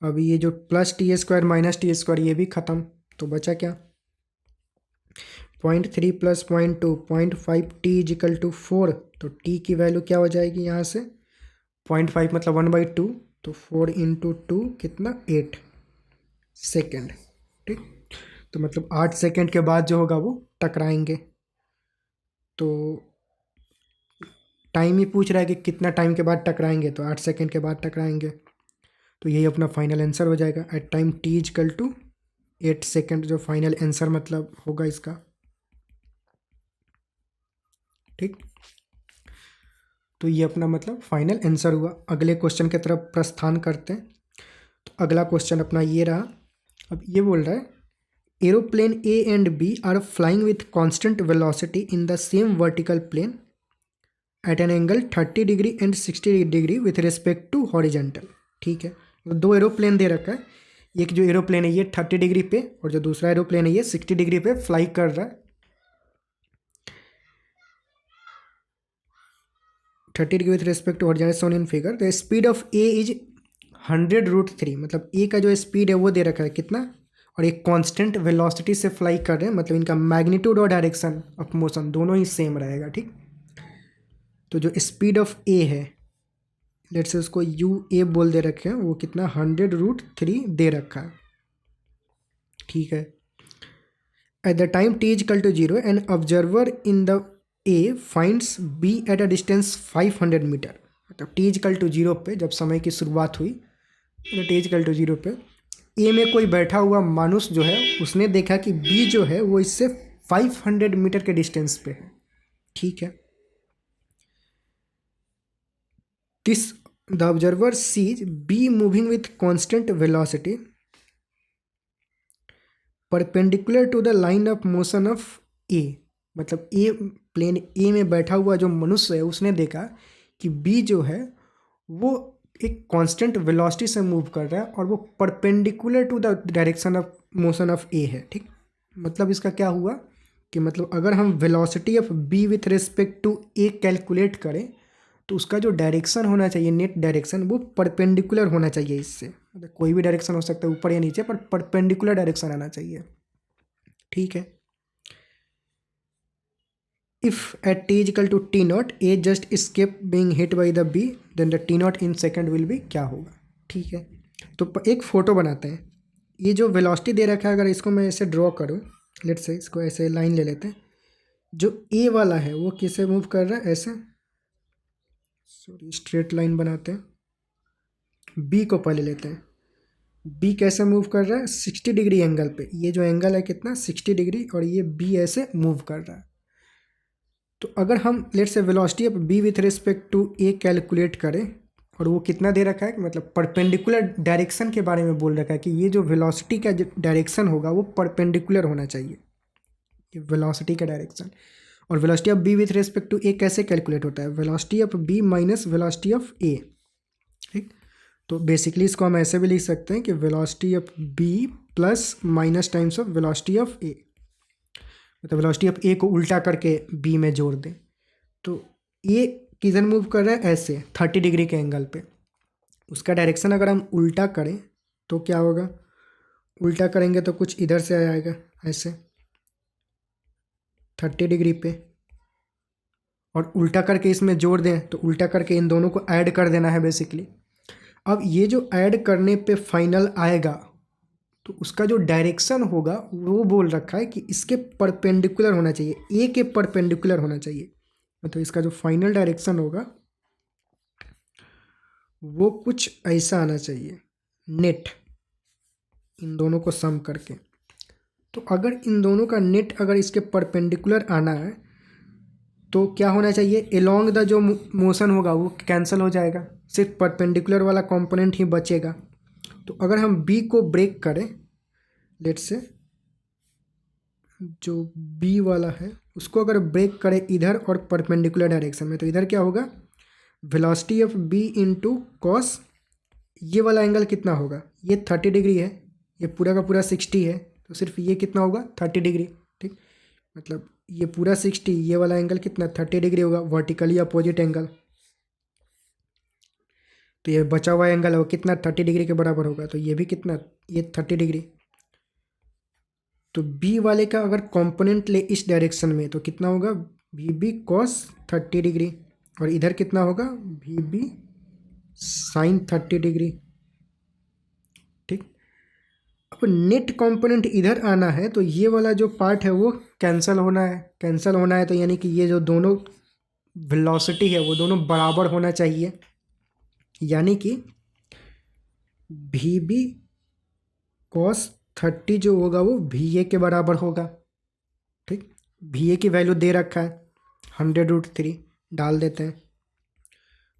अभी ये जो plus t square minus t square ये भी ख़त्म, तो बचा क्या? 0.3 plus 0.2, 0.5 t is equal to 4। तो टी की वैल्यू क्या हो जाएगी यहाँ से? 0.5 मतलब 1/2, तो 4 इंटू 2 कितना? 8 सेकेंड। ठीक, तो मतलब 8 सेकेंड के बाद जो होगा वो टकराएंगे। तो टाइम ही पूछ रहा है कि कितना टाइम के बाद टकराएंगे, तो 8 सेकेंड के बाद टकराएंगे। तो यही अपना फाइनल आंसर हो जाएगा। At time t is equal to 8 second जो फाइनल आंसर मतलब होगा इसका। ठीक, तो ये अपना मतलब फाइनल आंसर हुआ। अगले क्वेश्चन की तरफ प्रस्थान करते हैं। तो अगला क्वेश्चन अपना ये रहा। अब ये बोल रहा है aeroplane A and B are flying with constant velocity in the same vertical plane at an angle 30 degree and 60 degree with respect to horizontal. ठीक है, तो दो एरोप्लेन दे रखा है। एक जो एरोप्लेन है ये 30 डिग्री पे और जो दूसरा एरोप्लेन है ये 60 डिग्री पे फ्लाई कर रहा है। 30 degree with respect to horizontal shown in figure. The speed of A is 100√3, मतलब ए का जो स्पीड है वो दे रखा है कितना, और एक कांस्टेंट वेलोसिटी से फ्लाई कर रहे हैं, मतलब इनका मैग्नीट्यूड और डायरेक्शन ऑफ मोशन दोनों ही सेम रहेगा। ठीक, तो जो स्पीड ऑफ ए है, लेट्स से उसको यू ए बोल दे रखे हैं, वो कितना? 100√3 दे रखा है। ठीक है, at the time t is equal to 0 an observer in the A finds B at a distance 500 metre. मतलब टी इज इक्वल टू 0 पे जब समय की शुरुआत हुई, तो टी इज इक्वल टू 0 पे ए में कोई बैठा हुआ मनुष्य जो है उसने देखा कि बी जो है वो इससे 500 मीटर के डिस्टेंस पे है। ठीक है, this the observer sees B moving with constant velocity perpendicular to the line of motion of A. मतलब ए प्लेन ए में बैठा हुआ जो मनुष्य है उसने देखा कि बी जो है वो एक कांस्टेंट वेलोसिटी से मूव कर रहा है और वो perpendicular to the direction of motion of A है। ठीक, मतलब इसका क्या हुआ कि मतलब अगर हम velocity of B with respect to A calculate करें तो उसका जो डायरेक्शन होना चाहिए, नेट डायरेक्शन, वो परपेंडिकुलर होना चाहिए इससे। मतलब कोई भी डायरेक्शन हो सकता है ऊपर या नीचे, पर परपेंडिकुलर डायरेक्शन आना चाहिए। ठीक है, if at t is equal to t not A just escape being hit by the b then the t not in second will be क्या होगा। ठीक है, तो एक फ़ोटो बनाते हैं। ये जो वेलोसिटी दे रखा है अगर इसको मैं ऐसे ड्रॉ करूँ, लेट से इसको ऐसे लाइन ले लेते हैं। जो ए वाला है वो किसे मूव कर रहा है? ऐसे, सॉरी, स्ट्रेट लाइन बनाते हैं। बी को पहले लेते हैं, बी कैसे मूव कर रहा है, 60 डिग्री एंगल पे। ये जो एंगल है कितना, 60 डिग्री, और ये बी ऐसे मूव कर रहा है। तो अगर हम let say velocity of B with respect to A calculate करें, और वो कितना दे रखा है कि मतलब परपेंडिकुलर डायरेक्शन के बारे में बोल रखा है कि ये जो वेलोसिटी का जो डायरेक्शन होगा वो परपेंडिकुलर होना चाहिए, ये वेलोसिटी का डायरेक्शन। और velocity of B with respect to A कैसे कैलकुलेट होता है, velocity of B minus velocity of A. ठीक, तो बेसिकली इसको हम ऐसे भी लिख सकते हैं कि velocity of B plus minus times of velocity of A, मतलब वेलोसिटी ऑफ ए को उल्टा करके बी में जोड़ दें। तो ए किधर मूव कर रहा है, ऐसे 30 डिग्री के एंगल पे। उसका डायरेक्शन अगर हम उल्टा करें तो क्या होगा, उल्टा करेंगे तो कुछ इधर से आ जाएगा ऐसे 30 डिग्री पे, और उल्टा करके इसमें जोड़ दें तो उल्टा करके इन दोनों को ऐड कर देना है बेसिकली। अब ये जो ऐड करने पे फाइनल आएगा तो उसका जो डायरेक्शन होगा वो बोल रखा है कि इसके परपेंडिकुलर होना चाहिए, ए के परपेंडिकुलर होना चाहिए। मतलब इसका जो फाइनल डायरेक्शन होगा वो कुछ ऐसा आना चाहिए, नेट इन दोनों को सम करके। तो अगर इन दोनों का नेट अगर इसके परपेंडिकुलर आना है तो क्या होना चाहिए, एलोंग द जो मोशन होगा वो कैंसिल हो जाएगा, सिर्फ परपेंडिकुलर वाला कंपोनेंट ही बचेगा। तो अगर हम बी को ब्रेक करें, लेट से जो बी वाला है उसको अगर ब्रेक करें इधर और परपेंडिकुलर डायरेक्शन में, तो इधर क्या होगा, velocity of B into cos, ये वाला एंगल कितना होगा, ये 30 डिग्री है, ये पूरा का पूरा 60 है, तो सिर्फ ये कितना होगा 30 डिग्री। ठीक, मतलब ये पूरा 60, ये वाला एंगल कितना 30 डिग्री होगा, वर्टिकली अपोजिट एंगल। तो ये बचा हुआ एंगल है वो कितना 30 डिग्री के बराबर होगा, तो ये भी कितना, ये 30 डिग्री। तो बी वाले का अगर कंपोनेंट ले इस डायरेक्शन में तो कितना होगा, वी बी कॉस 30 डिग्री, और इधर कितना होगा वी बी साइन 30 डिग्री। ठीक, अब नेट कंपोनेंट इधर आना है तो ये वाला जो पार्ट है वो कैंसिल होना है, कैंसिल होना है तो यानी कि ये जो दोनों वेलोसिटी है वो दोनों बराबर होना चाहिए, यानी कि वी बी कॉस 30 जो होगा वो वी ए के बराबर होगा। ठीक, वी ए की वैल्यू दे रखा है 100√3, डाल देते हैं।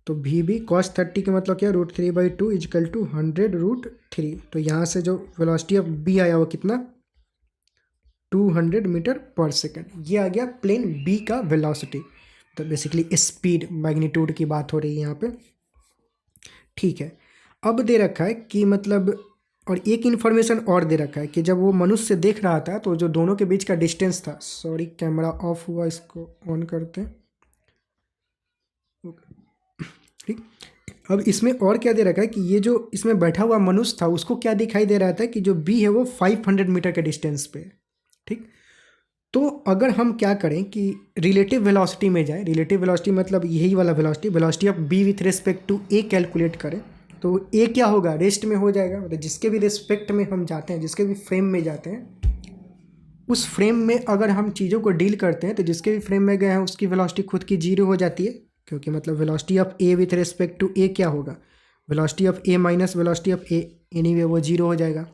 तो वी बी कॉस 30 का मतलब क्या, √3/2 इजकल टू 100√3। तो यहाँ से जो वेलोसिटी ऑफ बी आया वो कितना, 200 मीटर पर सेकेंड। ये आ गया प्लेन बी का वेलोसिटी। तो बेसिकली स्पीड मैग्नीट्यूड की बात हो रही है यहाँ पे। ठीक है, अब दे रखा है कि मतलब, और एक इन्फॉर्मेशन और दे रखा है कि जब वो मनुष्य देख रहा था तो जो दोनों के बीच का डिस्टेंस था, सॉरी कैमरा ऑफ हुआ, इसको ऑन करते हैं। ठीक, अब इसमें और क्या दे रखा है कि ये जो इसमें बैठा हुआ मनुष्य था उसको क्या दिखाई दे रहा था कि जो बी है वो 500 मीटर के डिस्टेंस पे है। ठीक, तो अगर हम क्या करें कि रिलेटिव वेलोसिटी में जाए, रिलेटिव वेलोसिटी मतलब यही वाला velocity, velocity of B with respect to A calculate करें, तो ए क्या होगा, रेस्ट में हो जाएगा। मतलब जिसके भी रिस्पेक्ट में हम जाते हैं, जिसके भी फ्रेम में जाते हैं, उस फ्रेम में अगर हम चीज़ों को डील करते हैं तो जिसके भी फ्रेम में गए हैं उसकी वेलोसिटी खुद की जीरो हो जाती है, क्योंकि मतलब velocity of A with respect to A क्या होगा, velocity of A minus velocity of A, anyway वो जीरो हो जाएगा।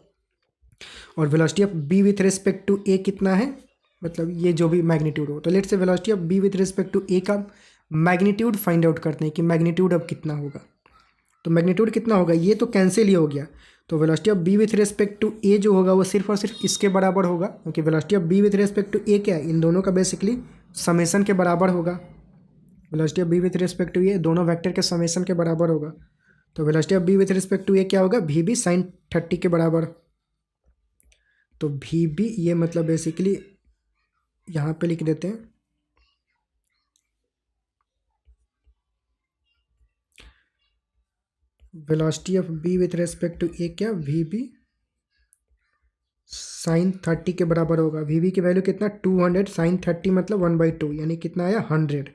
और velocity of B with respect to A कितना है, मतलब ये जो भी मैग्नीट्यूड हो। तो let say velocity of B with respect to A का मैग्नीट्यूड फाइंड आउट करते हैं कि मैग्नीट्यूड अब कितना होगा। तो मैग्नीट्यूड कितना होगा, ये तो कैंसिल ही हो गया। तो velocity of B with respect to A जो होगा वो सिर्फ और सिर्फ इसके बराबर होगा, क्योंकि velocity of B with respect to A क्या है, इन दोनों का बेसिकली समेशन के बराबर होगा। Velocity of B with respect to A दोनों वेक्टर के समेशन के बराबर होगा। तो velocity of B with respect to A क्या होगा, वी बी साइन 30 के बराबर। तो वी बी ये मतलब बेसिकली यहाँ पे लिख देते हैं, velocity of B with respect to A क्या, वी बी साइन 30 के बराबर होगा। वी बी की वैल्यू कितना, 200 साइन 30 मतलब 1/2, यानी कितना आया 100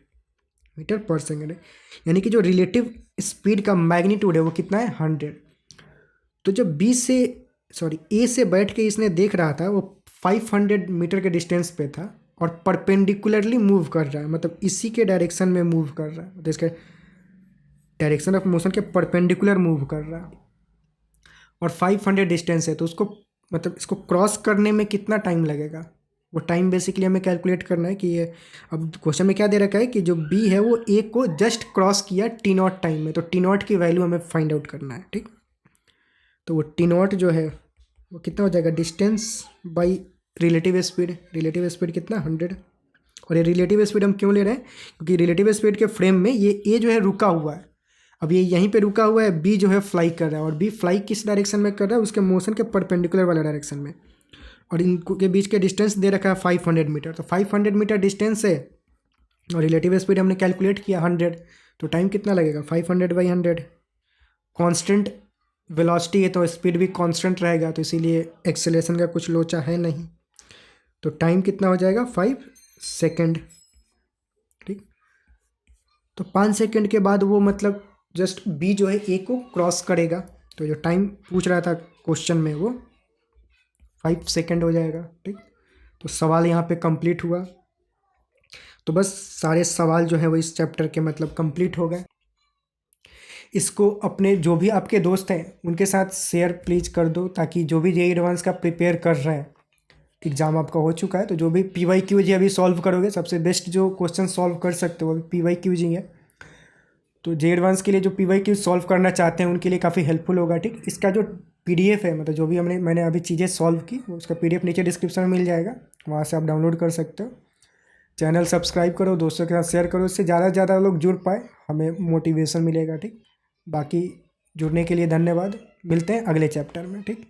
मीटर पर सेकेंड है। यानी कि जो रिलेटिव स्पीड का मैग्नीट्यूड है वो कितना है 100। तो जब बी से सॉरी ए से बैठ के इसने देख रहा था वो 500 मीटर के डिस्टेंस पे था और परपेंडिकुलरली मूव कर रहा है, मतलब इसी के डायरेक्शन में मूव कर रहा है, तो इसके डायरेक्शन ऑफ मोशन के परपेंडिकुलर मूव कर रहा है। और 500 डिस्टेंस है, तो उसको मतलब इसको क्रॉस करने में कितना टाइम लगेगा, वो टाइम बेसिकली हमें कैलकुलेट करना है कि ये, अब क्वेश्चन में क्या दे रखा है कि जो बी है वो ए को जस्ट क्रॉस किया टी नॉट टाइम में, तो टी नॉट की वैल्यू हमें फाइंड आउट करना है। ठीक, तो वो टी नॉट जो है वो कितना हो जाएगा, डिस्टेंस बाई रिलेटिव स्पीड कितना 100। और ये रिलेटिव स्पीड हम क्यों ले रहे हैं, क्योंकि रिलेटिव स्पीड के फ्रेम में ये ए जो है रुका हुआ है, अब ये यहीं पे रुका हुआ है, बी जो है फ्लाई कर रहा है, और बी फ्लाई किस डायरेक्शन में कर रहा है, उसके मोशन के परपेंडिकुलर वाला डायरेक्शन में, और इनको के बीच के डिस्टेंस दे रखा है 500 मीटर, तो 500 मीटर डिस्टेंस है और रिलेटिव स्पीड हमने कैलकुलेट किया 100, तो टाइम कितना लगेगा 500/100। कांस्टेंट वेलोसिटी है तो स्पीड भी कांस्टेंट रहेगा, तो इसीलिए एक्सेलरेशन का कुछ लोचा है नहीं, तो टाइम कितना हो जाएगा 5 सेकेंड। ठीक, तो 5 सेकेंड के बाद वो मतलब जस्ट बी जो है ए को क्रॉस करेगा, तो जो टाइम पूछ रहा था क्वेश्चन में वो 5 सेकेंड हो जाएगा। ठीक, तो सवाल यहाँ पे कंप्लीट हुआ। तो बस सारे सवाल जो है वो इस चैप्टर के मतलब कंप्लीट हो गए। इसको अपने जो भी आपके दोस्त हैं उनके साथ शेयर प्लीज़ कर दो, ताकि जो भी जेईई एडवांस का प्रिपेयर कर रहे हैं, एग्ज़ाम आपका हो चुका है, तो जो भी PYQ अभी सॉल्व करोगे, सबसे बेस्ट जो क्वेश्चन सॉल्व कर सकते हो अभी PYQ ही है, तो जेईई एडवांस के लिए जो PYQ सॉल्व करना चाहते हैं उनके लिए काफ़ी हेल्पफुल होगा। ठीक, इसका जो PDF है, मतलब जो भी मैंने अभी चीज़ें सॉल्व की, उसका PDF नीचे डिस्क्रिप्शन में मिल जाएगा, वहाँ से आप डाउनलोड कर सकते हो। चैनल सब्सक्राइब करो, दोस्तों के साथ शेयर करो, इससे ज़्यादा से ज़्यादा लोग जुड़ पाए, हमें मोटिवेशन मिलेगा। ठीक, बाकी जुड़ने के लिए धन्यवाद, मिलते हैं अगले चैप्टर में। ठीक।